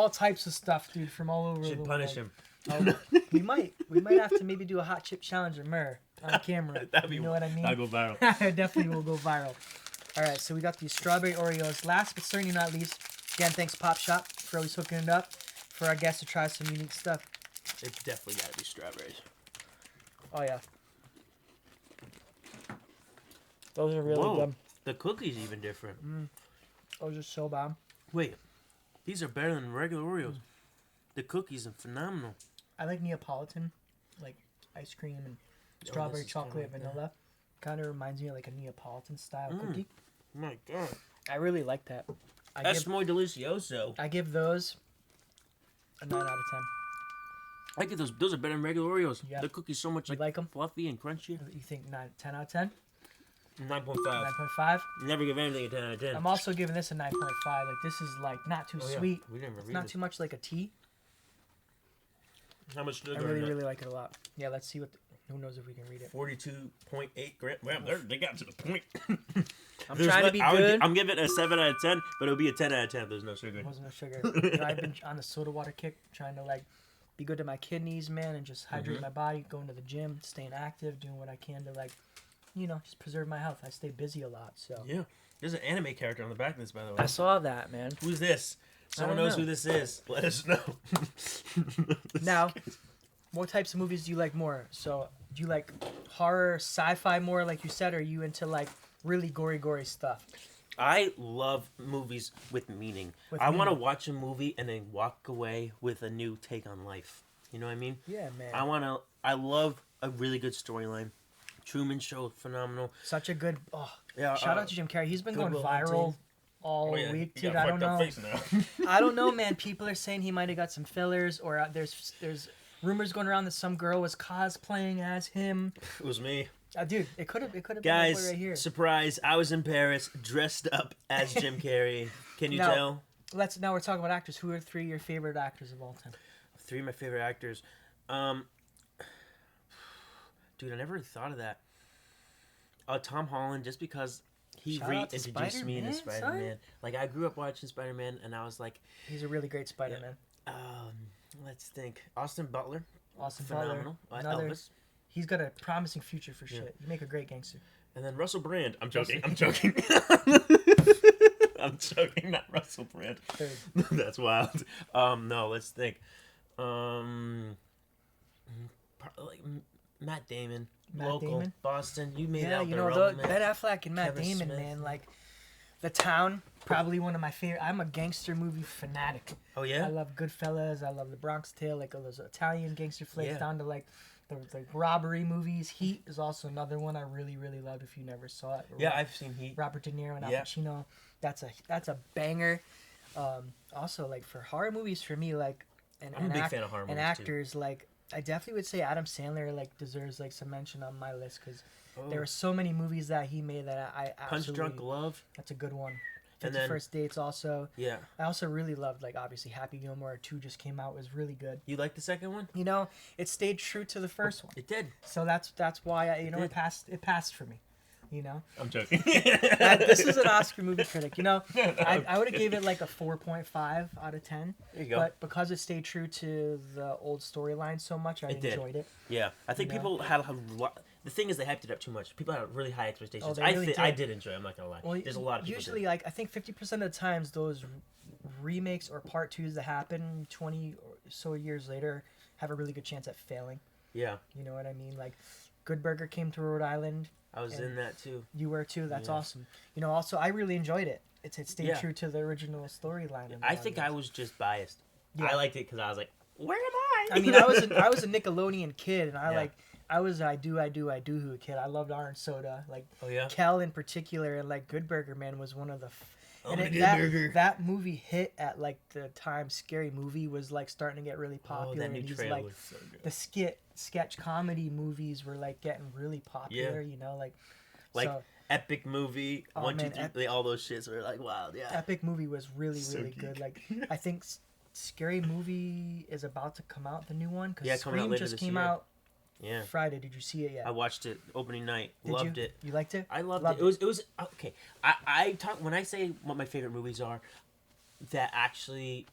god. types of stuff, dude, from all over Should the punish world. him. Oh, we might have to maybe do a hot chip challenge with Murr on camera. That'd be, You know what I mean? That'll go viral. It definitely will go viral. All right, so we got these strawberry Oreos. Last but certainly not least, again, thanks Pop Shop for always hooking it up for our guests to try some unique stuff. It's definitely gotta be strawberries. Oh yeah, those are really Whoa. good. The cookie's even different. Those are so bomb. Wait, these are better than regular Oreos. The cookies are phenomenal. I like Neapolitan, like ice cream and strawberry is kinda chocolate like vanilla. Kind of reminds me of like a Neapolitan style cookie. Oh my god. I really like that. That's muy delicioso. I give those a 9 out of 10. I get those are better than regular Oreos. Yeah. The cookie's so much You like 'em? fluffy and crunchy. You think 10 out of 10? 9.5. 9.5? Never give anything a 10 out of 10. I'm also giving this a 9.5. Like, this is like not too sweet. We didn't It's read not this. too much like a tea. How much I sugar really, in it? really like it a lot. Yeah, let's see what. Who knows if we can read it. 42.8 grams. Wow, they got to the point. I'm trying to be good. I'm giving it a 7 out of 10, but it'll be a 10 out of 10 if there's no sugar. Wasn't no sugar. You know, I've been on the soda water kick, trying to like be good to my kidneys, man, and just hydrate my body, going to the gym, staying active, doing what I can to like, just preserve my health. I stay busy a lot, so. Yeah. There's an anime character on the back of this, by the way. I saw that, man. Who's this? Someone don't knows know. who this is. Let us know. Now, what types of movies do you like more? So, do you like horror, sci-fi more, like you said, or are you into like really gory stuff? I love movies with meaning. With I want to meaning. watch a movie and then walk away with a new take on life. You know what I mean? Yeah, man. I love a really good storyline. Truman Show, phenomenal. Such a good. Oh, Yeah. shout out to Jim Carrey. He's been going Good Will viral Hunting. all Oh, yeah, week, he dude. got I don't fucked up know. face now. I don't know, man. People are saying he might have got some fillers, or there's rumors going around that some girl was cosplaying as him. It was me. Dude, it could have been my boy Guys, right here. surprise. I was in Paris dressed up as Jim Carrey. Can you Now- tell? Now we're talking about actors. Who are 3 of your favorite actors of all time? 3 of my favorite actors. Dude, I never really thought of that. Tom Holland, just because He Shout out to reintroduced me into Spider-Man, Spider-Man. son. Like, I grew up watching Spider-Man, and I was like, He's a really great Spider-Man. let's think. Austin Butler. Austin Phenomenal. Butler. Elvis. He's got a promising future for shit. You make a great gangster. And then Russell Brand. I'm joking. I'm joking. I'm joking. Not Russell Brand. That's wild. No, let's think. Like Matt Damon. Local. Damon? Boston. You made out there. Yeah, Ben Affleck and Matt Damon, Smith. Man. Like, The Town. Probably one of my favorite. I'm a gangster movie fanatic. Oh, yeah? I love Goodfellas. I love The Bronx Tale. Like, all those Italian gangster flicks down to, like, the robbery movies. Heat is also another one I really, really loved if you never saw it. Yeah, I've seen Heat. Robert De Niro and Al Pacino. That's a banger. Also, like, for horror movies, for me, like... I'm a big fan of horror movies, and actors, too. Like, I definitely would say Adam Sandler, like, deserves, like, some mention on my list, because there were so many movies that he made that I absolutely... Punch Drunk Love. That's a good one. 51st Dates also. Yeah. I also really loved, like, obviously Happy Gilmore 2 just came out. It was really good. You like the second one? You know, it stayed true to the first one. It did. So that's why it passed for me. You know? I'm joking. This is an Oscar movie critic. You know, I would have gave it like a 4.5 out of 10. There you go. But because it stayed true to the old storyline so much, I enjoyed it. Yeah. I think people had a lot... The thing is, they hyped it up too much. People had really high expectations. Really I did enjoy it, I'm not going to lie. Well, there's a lot of people usually, like, I think 50% of the times, those remakes or part twos that happen 20 or so years later have a really good chance at failing. Yeah. You know what I mean? Like, Good Burger came to Rhode Island. I was in that, too. You were, too? That's awesome. You know, also, I really enjoyed it. It stayed true to the original storyline. I think I was just biased. Yeah. I liked it because I was like, where am I? I mean, I was a Nickelodeon kid, and I was I do who a kid. I loved Orange Soda, like Kel in particular, and like Good Burger Man was one of the. That movie hit at like the time Scary Movie was like starting to get really popular. That new trailer like was so good. The sketch comedy movies were like getting really popular. You know, like so, Epic Movie, 1, 2, 3, all those shits were like wild. Yeah, Epic Movie was really good. Like I think Scary Movie is about to come out, the new one, because Scream just came out. Yeah. Friday. Did you see it yet? I watched it opening night. Loved it. You liked it? I loved it. It was okay. I talk when I say what my favorite movies are that actually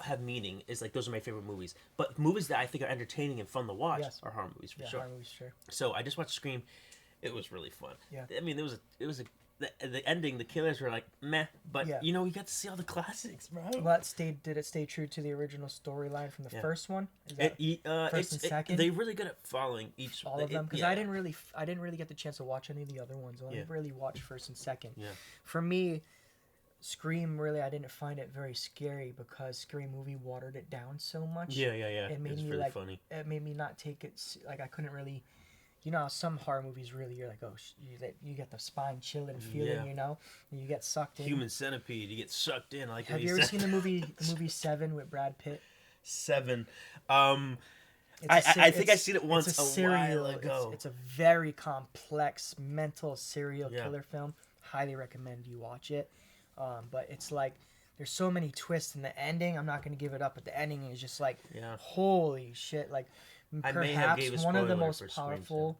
have meaning is like those are my favorite movies. But movies that I think are entertaining and fun to watch are horror movies for sure. Horror movies, sure. So I just watched Scream. It was really fun. Yeah. I mean, the ending, the killers were like meh, but you know, we got to see all the classics, bro. Well, did it stay true to the original storyline from the first one? Is that first and second? They're really good at following all of them, because I didn't really get the chance to watch any of the other ones. I only really watched first and second. Yeah. For me, Scream, really, I didn't find it very scary because Scary Movie watered it down so much. Yeah. It made me really funny. It made me not take it like I couldn't really. You know, some horror movies really, you're like, oh, you get the spine chilling feeling, you know, and you get sucked in. Human Centipede, you get sucked in. Like have you ever seen the movie Seven with Brad Pitt? Seven. I think I seen it once a while ago. It's a very complex mental serial killer film. Highly recommend you watch it. But it's like there's so many twists in the ending. I'm not going to give it up, but the ending is just like, holy shit, like. Perhaps one of the most powerful.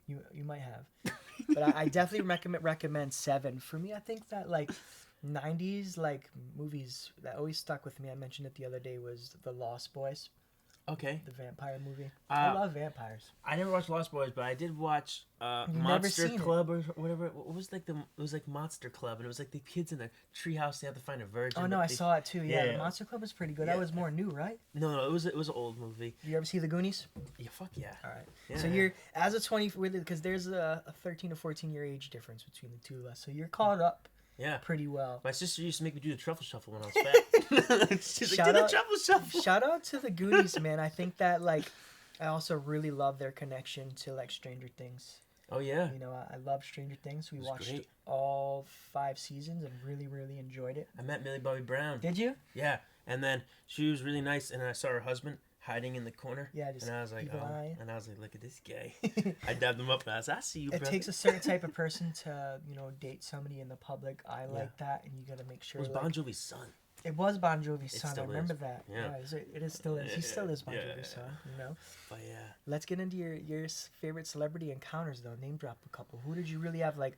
You might have, but I definitely recommend Seven. For me, I think that like 90s like movies that always stuck with me. I mentioned it the other day was The Lost Boys. Okay. The vampire movie. I love vampires. I never watched Lost Boys, but I did watch Monster Club or whatever. It was like it was like Monster Club, and it was like the kids in the treehouse. They had to find a virgin. Oh no, I saw it too. Yeah, the Monster Club was pretty good. That was more new, right? No, it was an old movie. You ever see The Goonies? Yeah, fuck yeah. All right. Yeah. So you're as a 20 with it because there's a 13 to 14 year age difference between the two of us. So you're caught up. Yeah, pretty well. My sister used to make me do the truffle shuffle when I was fat. She's like, do the truffle shuffle. Shout out to the Goonies, man. I think that like, I also really love their connection to like Stranger Things. Oh yeah. You know, I love Stranger Things. We watched all 5 seasons and really, really enjoyed it. I met Millie Bobby Brown. Did you? Yeah, and then she was really nice, and I saw her husband hiding in the corner. Yeah, just and I was like, look at this guy. I dabbed him up and I was, I see you, brother. It takes a certain type of person to, you know, date somebody in the public eye like that, and you got to make sure. It was Bon Jovi's son. It was Bon Jovi's son. I remember that. Yeah, it still is. He still is Bon Jovi's son. You know. But yeah. Let's get into your favorite celebrity encounters though. Name drop a couple. Who did you really have like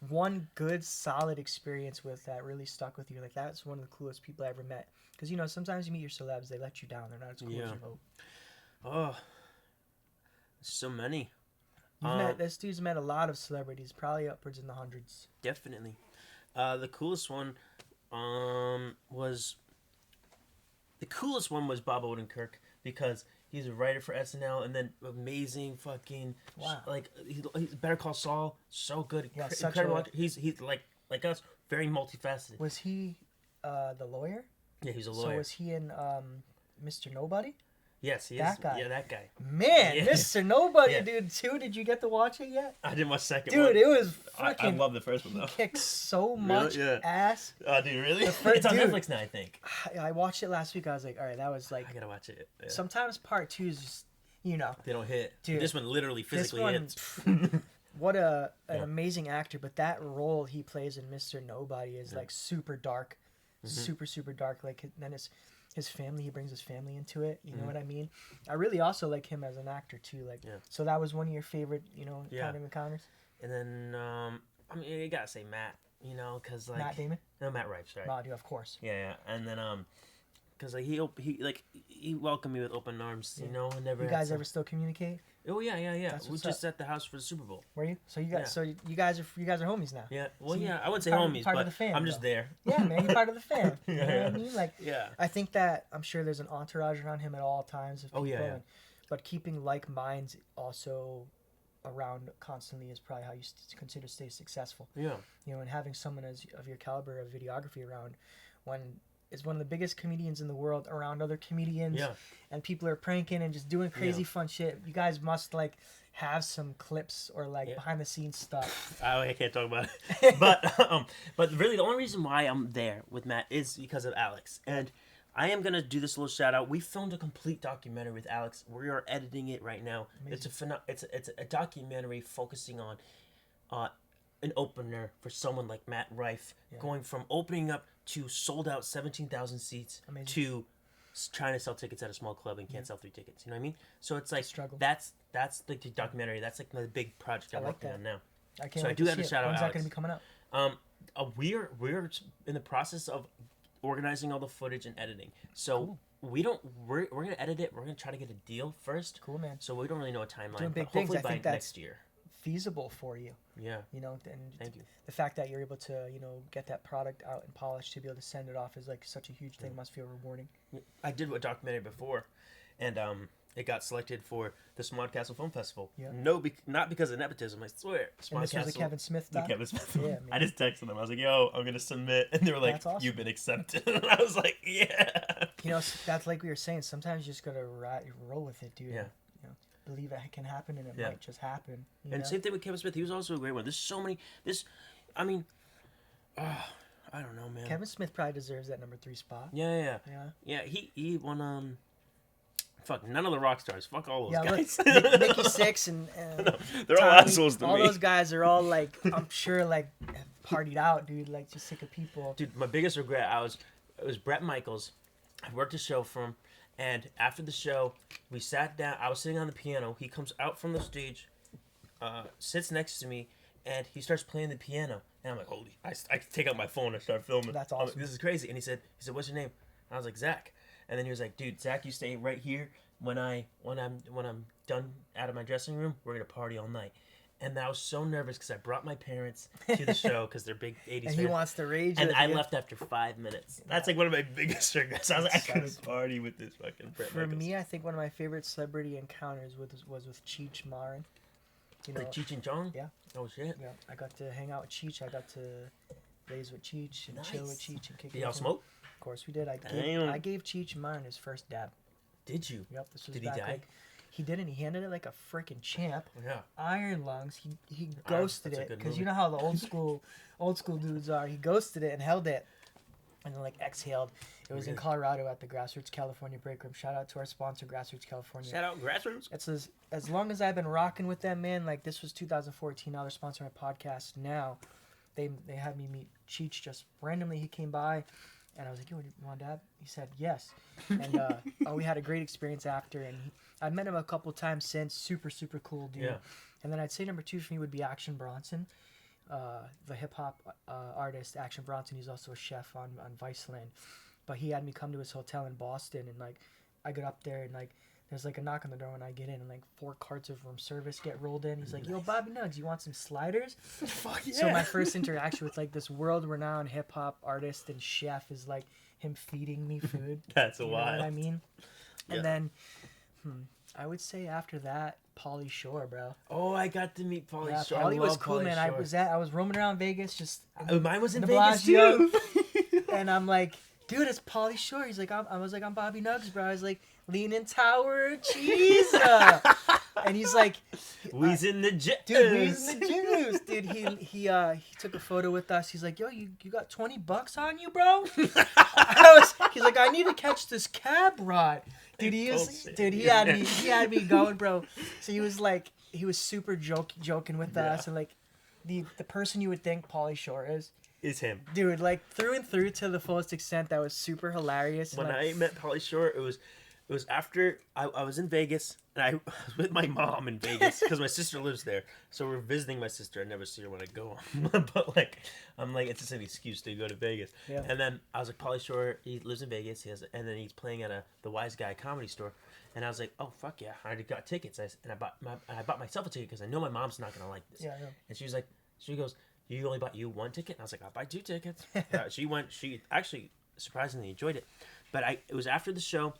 one good solid experience with that really stuck with you? Like that's one of the coolest people I ever met. Because you know sometimes you meet your celebs, they let you down. They're not as cool as you hope. Oh, so many. This dude's met a lot of celebrities, probably upwards in the hundreds. Definitely. The coolest one was Bob Odenkirk because he's a writer for SNL and then amazing fucking like he's Better Call Saul, so good. Yeah, incredible. He's like us, very multifaceted. Was he the lawyer? Yeah, he's a lawyer. So was he in Mr. Nobody? Yes, he that is. guy. Yeah, that guy. Man, yeah. Mr. Nobody, dude. Too. Did you get to watch it yet? I didn't watch second dude, one. It was freaking... I love the first one, though. He kicked so much ass. Oh, dude, really? It's on Netflix now, I think. I watched it last week. I was like, all right, that was like... I gotta watch it. Yeah. Sometimes part 2 is just, you know... They don't hit. Dude, this one literally physically hits. What an amazing actor. But that role he plays in Mr. Nobody is like super dark. Super, super dark. Like, then it's... his family, he brings his family into it, you know what I mean? I really also like him as an actor too, like so that was one of your favorite, you know, kind of encounters. And then I mean, you gotta say Matt, you know, because like Matt Damon? No, Matt Rife, sorry. Oh, dude, of course. Yeah, and then because like he welcomed me with open arms, you know. Never. You guys ever still communicate? Oh yeah. We just at the house for the Super Bowl. Were you? So you guys, you guys are homies now. Yeah. Well, so I wouldn't say homies, part but of the fam, I'm just there. Yeah, man, you're part of the fam. You know what I mean? Like, yeah. I think that I'm sure there's an entourage around him at all times. Of people, but keeping like minds also around constantly is probably how you consider stay successful. Yeah. You know, and having someone of your caliber of videography around when is one of the biggest comedians in the world around other comedians and people are pranking and just doing crazy fun shit. You guys must like have some clips or like behind the scenes stuff. I can't talk about it. But really the only reason why I'm there with Matt is because of Alex. And I am gonna do this little shout out. We filmed a complete documentary with Alex. We are editing it right now. Amazing. It's a documentary focusing on an opener for someone like Matt Rife, going from opening up to sold out 17,000 seats to trying to sell tickets at a small club and can't sell 3 tickets. You know what I mean? So it's like that's like the documentary. That's like the big project I'm working on now. I can't. So I do have to shout out When's Alex. that going to be coming out? We're in the process of organizing all the footage and editing. So we're gonna edit it. We're gonna try to get a deal first. Cool, man. So we don't really know a timeline. Doing big but hopefully things. I think by that's next year. Feasible for you. Yeah. You know, and thank you. The fact that you're able to, you know, get that product out and polished to be able to send it off is like such a huge thing. Must feel rewarding. I did a documentary before, and it got selected for the Smod Castle Film Festival. Yeah. No, not because of nepotism. I swear. And this was the Kevin Smith doc? The Kevin Smith. Yeah, I just texted them. I was like, "Yo, I'm gonna submit," and they were like, That's awesome. "You've been accepted." And I was like, "Yeah." You know, that's like we were saying. Sometimes you just gotta roll with it, dude. Yeah. You know, believe it can happen, and it might just happen. And same thing with Kevin Smith. He was also a great one. There's so many. I mean, I don't know, man. Kevin Smith probably deserves that number 3 spot. Yeah. He won. Fuck, none of the rock stars. Fuck all those guys. Look, Nikki Sixx and no, they're Tommy, all assholes to me. All those guys are all like, I'm sure, like partied out, dude. Like just sick of people. Dude, my biggest regret, it was Bret Michaels. I worked a show for him, and after the show, we sat down. I was sitting on the piano. He comes out from the stage, sits next to me, and he starts playing the piano. And I'm like, holy! I take out my phone and start filming. That's awesome. Like, this is crazy. And he said, what's your name? And I was like, Zach. And then he was like, dude, Zach, you stay right here. When I'm done out of my dressing room, we're gonna party all night. And I was so nervous because I brought my parents to the show because they're big 80s fans. And he wants to rage. And I left after 5 minutes. That's like one of my biggest regrets. I was like, I couldn't party with this fucking Bret For Michaels. me, I think one of my favorite celebrity encounters was with Cheech Marin. You know, like Cheech and Chong? Yeah. Oh shit. Yeah, I got to hang out with Cheech. I got to raise with Cheech and chill with Cheech and kick it. Did y'all smoke? Of course we did. I gave Cheech Marin his first dab. Did you? Yep. This was did back he die? like he didn't. He handled it like a freaking champ. Yeah. Iron lungs. He ghosted it because movie. you know how the old school dudes are. He ghosted it and held it, and then like exhaled. It was in Colorado at the Grassroots California Break Room. Shout out to our sponsor, Grassroots California. Shout out Grassroots. It's as long as I've been rocking with them, man. Like this was 2014. Now they're sponsoring my podcast. Now they had me meet Cheech just randomly. He came by. And I was like, you want dab? He said, yes. And we had a great experience after. And I met him a couple times since. Super, super cool dude. Yeah. And then I'd say number 2 for me would be Action Bronson. the hip hop artist Action Bronson. He's also a chef on Viceland, but he had me come to his hotel in Boston, and like I get up there and like there's like a knock on the door when I get in, and like 4 carts of room service get rolled in. He's like, "Yo, Bobby Nugs, you want some sliders?" Fuck yeah. So my first interaction with like this world renowned hip hop artist and chef is like him feeding me food. That's you wild. know what I mean? Yeah. And then I would say after that, Pauly Shore, bro. Oh, I got to meet Pauly Yeah, Shore. Pauly was love cool, Pauly man. Shore. I was roaming around Vegas, just Mine was in the Vegas Bellagio. too. And I'm like, dude, it's Pauly Shore. He's like, I was like, I'm Bobby Nugs, bro. I was like, Leaning Tower of Cheese. And he's like, We's in the juice. dude, we's in the juice. Dude, he took a photo with us. He's like, yo, you got $20 on you, bro? He's like, I need to catch this cab ride. Dude, he had me going, bro. So he was super joking with us, and like the person you would think Pauly Shore is him. Dude, like through and through to the fullest extent. That was super hilarious. When like, I met Pauly Shore, it was after I was in Vegas, and I was with my mom in Vegas because my sister lives there. So we're visiting my sister. I never see her when I go. But like, I'm like, it's just an excuse to go to Vegas. Yeah. And then I was like, Pauly Shore, he lives in Vegas. And then he's playing at the Wise Guy Comedy Store. And I was like, oh fuck yeah, I already got tickets. I bought myself a ticket because I know my mom's not gonna like this. Yeah. And she goes, you only bought you 1 ticket? And I was like, I'll buy 2 tickets. She actually surprisingly enjoyed it. But it was after the show.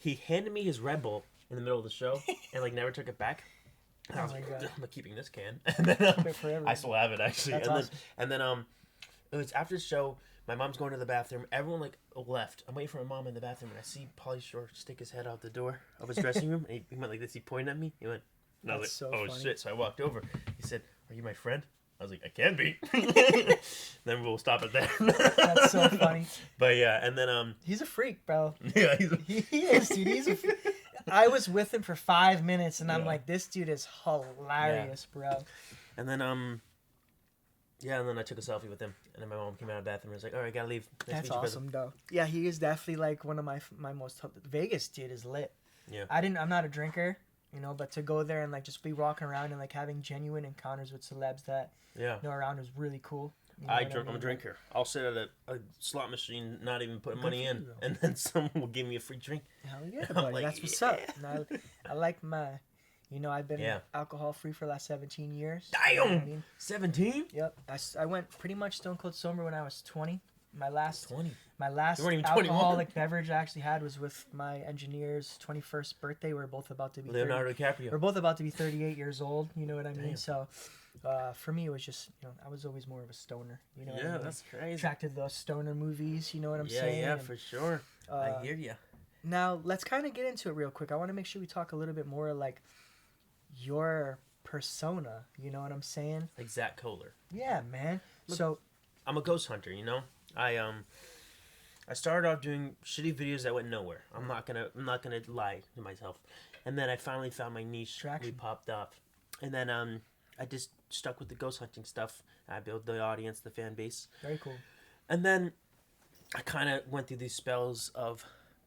He handed me his Red Bull in the middle of the show and like never took it back. And I was like, God. I'm keeping this can. And then it forever. I still have it actually. That's awesome. And then it was after the show. My mom's going to the bathroom. Everyone like left. I'm waiting for my mom in the bathroom, and I see Pauly Shore stick his head out the door of his dressing room. And he went like this. He pointed at me. He went, and I was like, oh funny. shit. So I walked over. He said, "Are you my friend?" I was like, I can be. Then we'll stop it there. That's so funny. But yeah, and then he's a freak, bro. Yeah, he is, dude. I was with him for 5 minutes, and I'm like, this dude is hilarious, bro. And then yeah, and then I took a selfie with him, and then my mom came out of the bathroom and was like, all right, gotta leave. Nice That's to meet you, awesome, though. Yeah, he is definitely like one of my most Vegas dude is lit. Yeah. I'm not a drinker, you know, but to go there and like just be walking around and like having genuine encounters with celebs that around was really cool. You know I'm a drinker. I'll sit at a slot machine, not even putting money in, and then someone will give me a free drink. Hell yeah, buddy. Like, that's what's up. And I like I've been alcohol free for the last 17 years. Damn! You know what I mean? 17? Yep. I went pretty much stone cold sober when I was 20. My last 20. My last alcoholic beverage I actually had was with my engineer's 21st birthday. We're both about to be Leonardo DiCaprio. We're both about to be 38 years old. You know what I mean? Damn. So, for me, it was just, I was always more of a stoner. You know what I mean? That's crazy. Attracted to those stoner movies. You know what I'm saying? Yeah, for sure. I hear you. Now, let's kind of get into it real quick. I want to make sure we talk a little bit more like your persona. You know what I'm saying? Like Zack Koehler. Yeah, man. Look, so, I'm a ghost hunter, you know? I started off doing shitty videos that went nowhere. I'm not gonna lie to myself. And then I finally found my niche. We popped up. And then I just stuck with the ghost hunting stuff. I built the audience, the fan base. Very cool. And then I kind of went through these spells of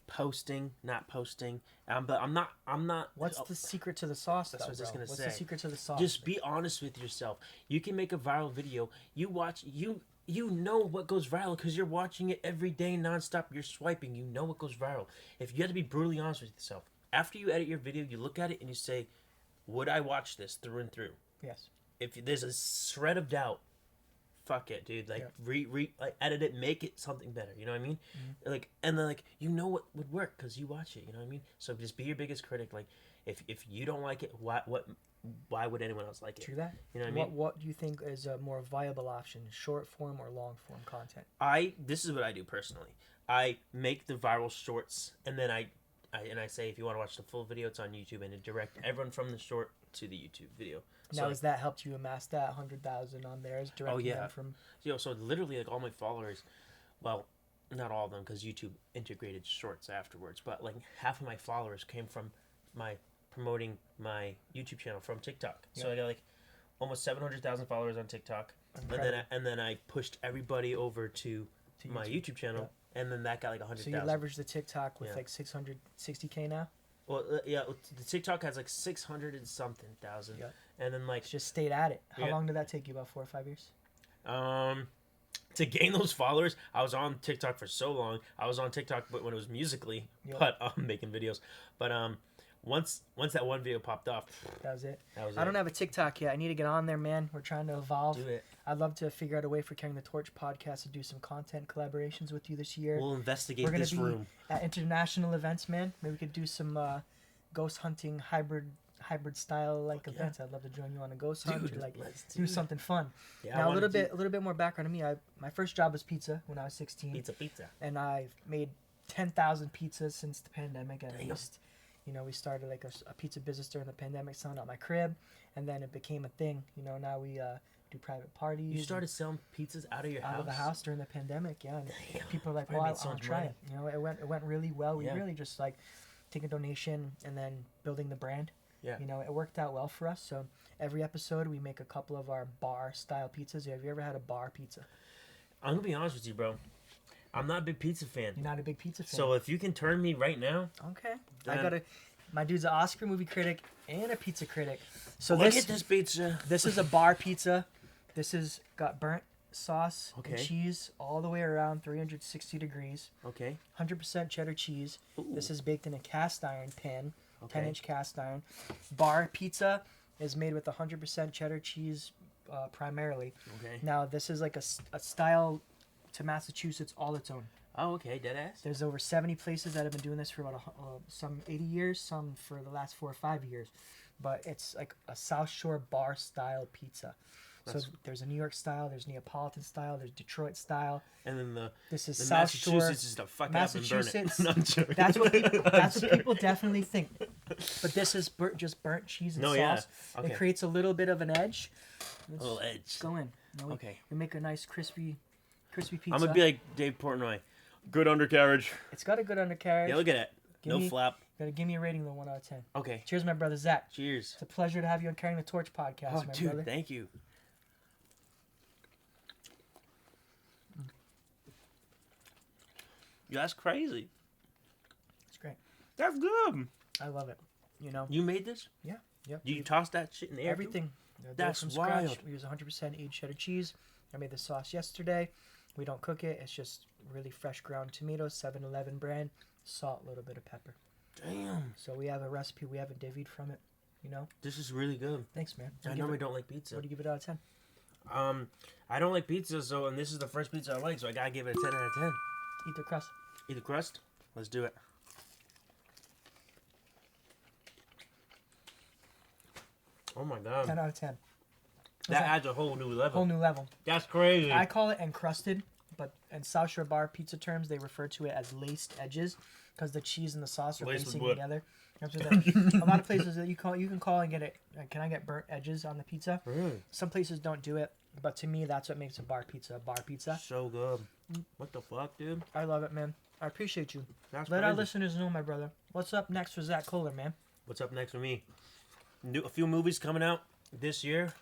posting, not posting. But I'm not. What's the secret to the sauce? That's what I was just gonna say. What's the secret to the sauce? Just be honest with yourself. You can make a viral video. You know what goes viral because you're watching it every day nonstop. You're swiping. You know what goes viral. If you have to be brutally honest with yourself, after you edit your video, you look at it and you say, "Would I watch this through and through?" Yes. If there's a shred of doubt, fuck it, dude. Like edit it, make it something better. You know what I mean? Mm-hmm. Like, and then like you know what would work because you watch it. You know what I mean? So just be your biggest critic. Like, if you don't like it, why would anyone else like it? True that. You know what I mean? What do you think is a more viable option, short form or long form content? This is what I do personally. I make the viral shorts, and then I say if you want to watch the full video, it's on YouTube, and I direct everyone from the short to the YouTube video. Now, has that helped you amass that 100,000 on there? Them from... So literally, like all my followers, well, not all of them because YouTube integrated shorts afterwards, but like half of my followers came from my promoting my YouTube channel from TikTok. So I got like almost 700,000 followers on TikTok. And then I pushed everybody over to my YouTube channel, and then that got like 100,000. So you leveraged the TikTok with like 660K now? Well, yeah, the TikTok has like 600 and something thousand, and then like just stayed at it. How long did that take you? About 4 or 5 years. To gain those followers, I was on TikTok for so long. I was on TikTok when it was Musically, but making videos. But once that one video popped off, that was it. I don't have a TikTok yet. I need to get on there, man. We're trying to evolve. Do it. I'd love to figure out a way for Carrying the Torch podcast to do some content collaborations with you this year. We'll investigate We're this room at international events, man. Maybe we could do some ghost hunting hybrid style events. I'd love to join you on a ghost hunt. Or, do something fun. Yeah, now a little bit more background on me. My first job was pizza when I was 16. Pizza. And I've made 10,000 pizzas since the pandemic at least. You know, we started like a pizza business during the pandemic, selling out my crib, and then it became a thing. You know, now we do private parties. You started selling pizzas out of your house? Out of the house during the pandemic, yeah. And people are like, well, I want to try it. You know, it went really well. We really just like take a donation and then building the brand. Yeah. You know, it worked out well for us. So every episode we make a couple of our bar style pizzas. Have you ever had a bar pizza? I'm gonna be honest with you, bro. I'm not a big pizza fan. You're not a big pizza fan. So if you can turn me right now. Okay. My dude's an Oscar movie critic and a pizza critic. So look at this pizza. This is a bar pizza. This has got burnt sauce and cheese all the way around 360 degrees. Okay. 100% cheddar cheese. Ooh. This is baked in a cast iron pan. 10-inch cast iron. Bar pizza is made with 100% cheddar cheese primarily. Okay. Now, this is like a style to Massachusetts all its own. Oh, okay. Deadass. There's over 70 places that have been doing this for about some 80 years, some for the last 4 or 5 years. But it's like a South Shore bar style pizza. So there's a New York style, there's Neapolitan style, there's Detroit style. And then this is South Shore. Massachusetts is the fuck Massachusetts. Up and burn it. That's what people definitely think. But this is just burnt cheese and sauce. Yeah. Okay. It creates a little bit of an edge. A little edge. Go in. We make a nice crispy pizza. I'm gonna be like Dave Portnoy. Good undercarriage. It's got a good undercarriage. Yeah, look at it. No flap. Gotta give me a rating of 1 out of 10. Okay. Cheers, my brother Zach. Cheers. It's a pleasure to have you on Carrying the Torch podcast, my brother. Thank you. Yeah, that's crazy. It's great. That's good. I love it. You know. You made this? Yeah. Yep. You toss that shit in the air? Everything. That's from wild. Scratch. We use 100% aged cheddar cheese. I made the sauce yesterday. We don't cook it. It's just really fresh ground tomatoes, 7-Eleven brand, salt, a little bit of pepper. Damn. So we have a recipe. We haven't divvied from it. You know. This is really good. Thanks, man. I normally don't like pizza. What do you give it out of 10? I don't like pizza, and this is the first pizza I like, so I gotta give it a 10 out of 10. Eat the crust. Eat the crust? Let's do it. Oh my god. 10 out of 10. That adds a whole new level. Whole new level. That's crazy. I call it encrusted, but in South Shore bar pizza terms, they refer to it as laced edges because the cheese and the sauce are lacing together. A lot of places that you can call and get it. Can I get burnt edges on the pizza? Really? Some places don't do it, but to me, that's what makes a bar pizza. So good. What the fuck, dude? I love it, man. I appreciate you. Let crazy. Our listeners know, my brother. What's up next for Zack Koehler, man? What's up next for me? A few movies coming out this year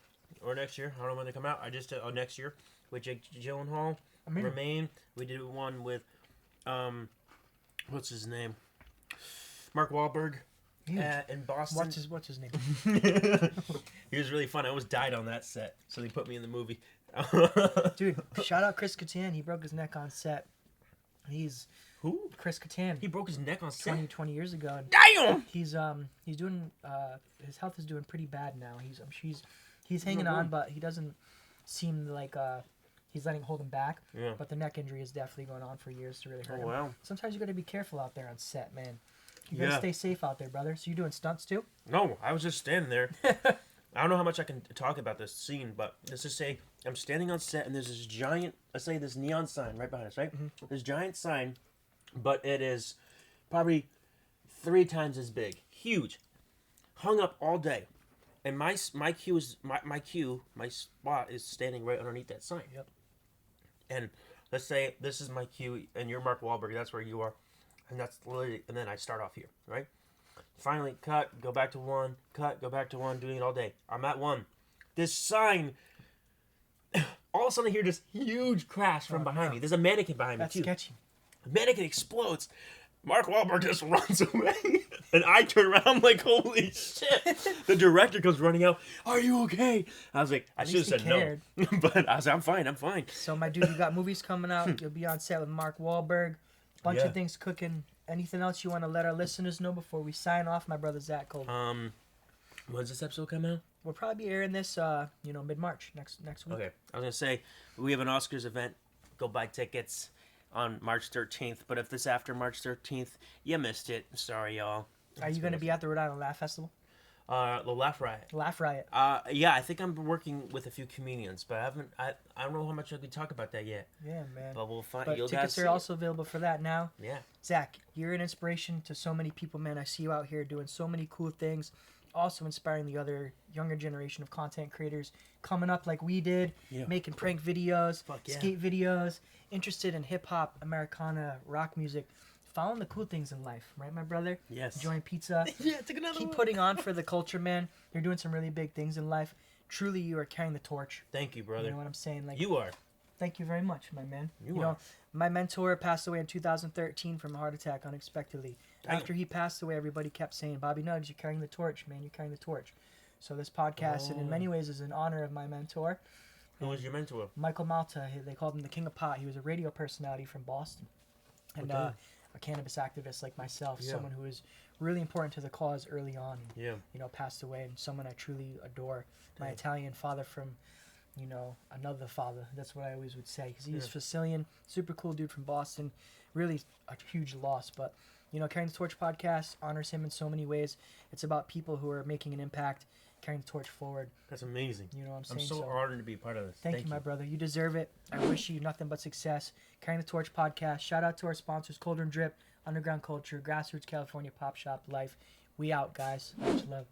or next year. I don't know when they come out. I just next year with Jake Gyllenhaal. Remain. We did one with what's his name? Mark Wahlberg. In Boston. What's his name? He was really fun. I almost died on that set, so they put me in the movie. Dude, shout out Chris Kattan. He broke his neck on set. He's who? Chris Kattan. He broke his neck on set 20 years ago. And damn. He's doing his health is doing pretty bad now. He's hanging on, but he doesn't seem like he's letting it hold him back. Yeah. But the neck injury is definitely going on for years to really hurt him. Wow. Sometimes you got to be careful out there on set, man. You gotta stay safe out there, brother. So you doing stunts too? No, I was just standing there. I don't know how much I can talk about this scene, but let's just say I'm standing on set and there's this giant, let's say this neon sign right behind us, right? Mm-hmm. This giant sign, but it is probably 3 times as big, huge, hung up all day, and my spot is standing right underneath that sign. Yep. And let's say this is my cue, and you're Mark Wahlberg. That's where you are. And that's literally, and then I start off here, right? Finally, cut, go back to 1, cut, go back to 1, doing it all day. I'm at 1. This sign, all of a sudden I hear this huge crash from behind me. There's a mannequin behind me, too. That's sketchy. The mannequin explodes. Mark Wahlberg just runs away. And I turn around, I'm like, holy shit. The director comes running out, are you okay? I was like, I should have said cared. no. But I was like, I'm fine. So, my dude, you got movies coming out. You'll be on set with Mark Wahlberg. Bunch of things cooking. Anything else you want to let our listeners know before we sign off, my brother Zack Koehler? When's this episode come out? We'll probably be airing this, mid-March, next week. Okay. I was going to say, we have an Oscars event. Go buy tickets on March 13th. But if this after March 13th, you missed it. Sorry, y'all. Are you going to be at the Rhode Island Laugh Festival? The Laugh Riot. Laugh Riot. Yeah, I think I'm working with a few comedians, but I don't know how much I can talk about that yet. Yeah, man. But we'll find. But You'll tickets are also available for that now. Yeah. Zach, you're an inspiration to so many people, man. I see you out here doing so many cool things. Also inspiring the other younger generation of content creators coming up like we did, making prank videos, skate videos, interested in hip-hop, Americana, rock music. Following the cool things in life, right, my brother? Yes. Enjoying pizza. Take another Keep one. putting on for the culture, man. You're doing some really big things in life. Truly, you are carrying the torch. Thank you, brother. You know what I'm saying? Like You are. Thank you very much, my man. You know, are. my mentor passed away in 2013 from a heart attack unexpectedly. After he passed away, everybody kept saying, Bobby Nuggs, you're carrying the torch, man. You're carrying the torch. So this podcast, and in many ways, is in honor of my mentor. Who was your mentor? Michael Malta. They called him the King of Pot. He was a radio personality from Boston. And a cannabis activist like myself, someone who was really important to the cause early on. And, passed away, and someone I truly adore. My Italian father from, another father. That's what I always would say. Because he was Sicilian, super cool dude from Boston. Really a huge loss. But, Carrying the Torch podcast honors him in so many ways. It's about people who are making an impact, carrying the torch forward. That's amazing. You know what I'm saying? I'm so honored to be part of this. Thank you, my brother. You deserve it. I wish you nothing but success. Carrying the Torch podcast. Shout out to our sponsors, Colder and Drip, Underground Culture, Grassroots California Pop Shop Life. We out, guys. Much love.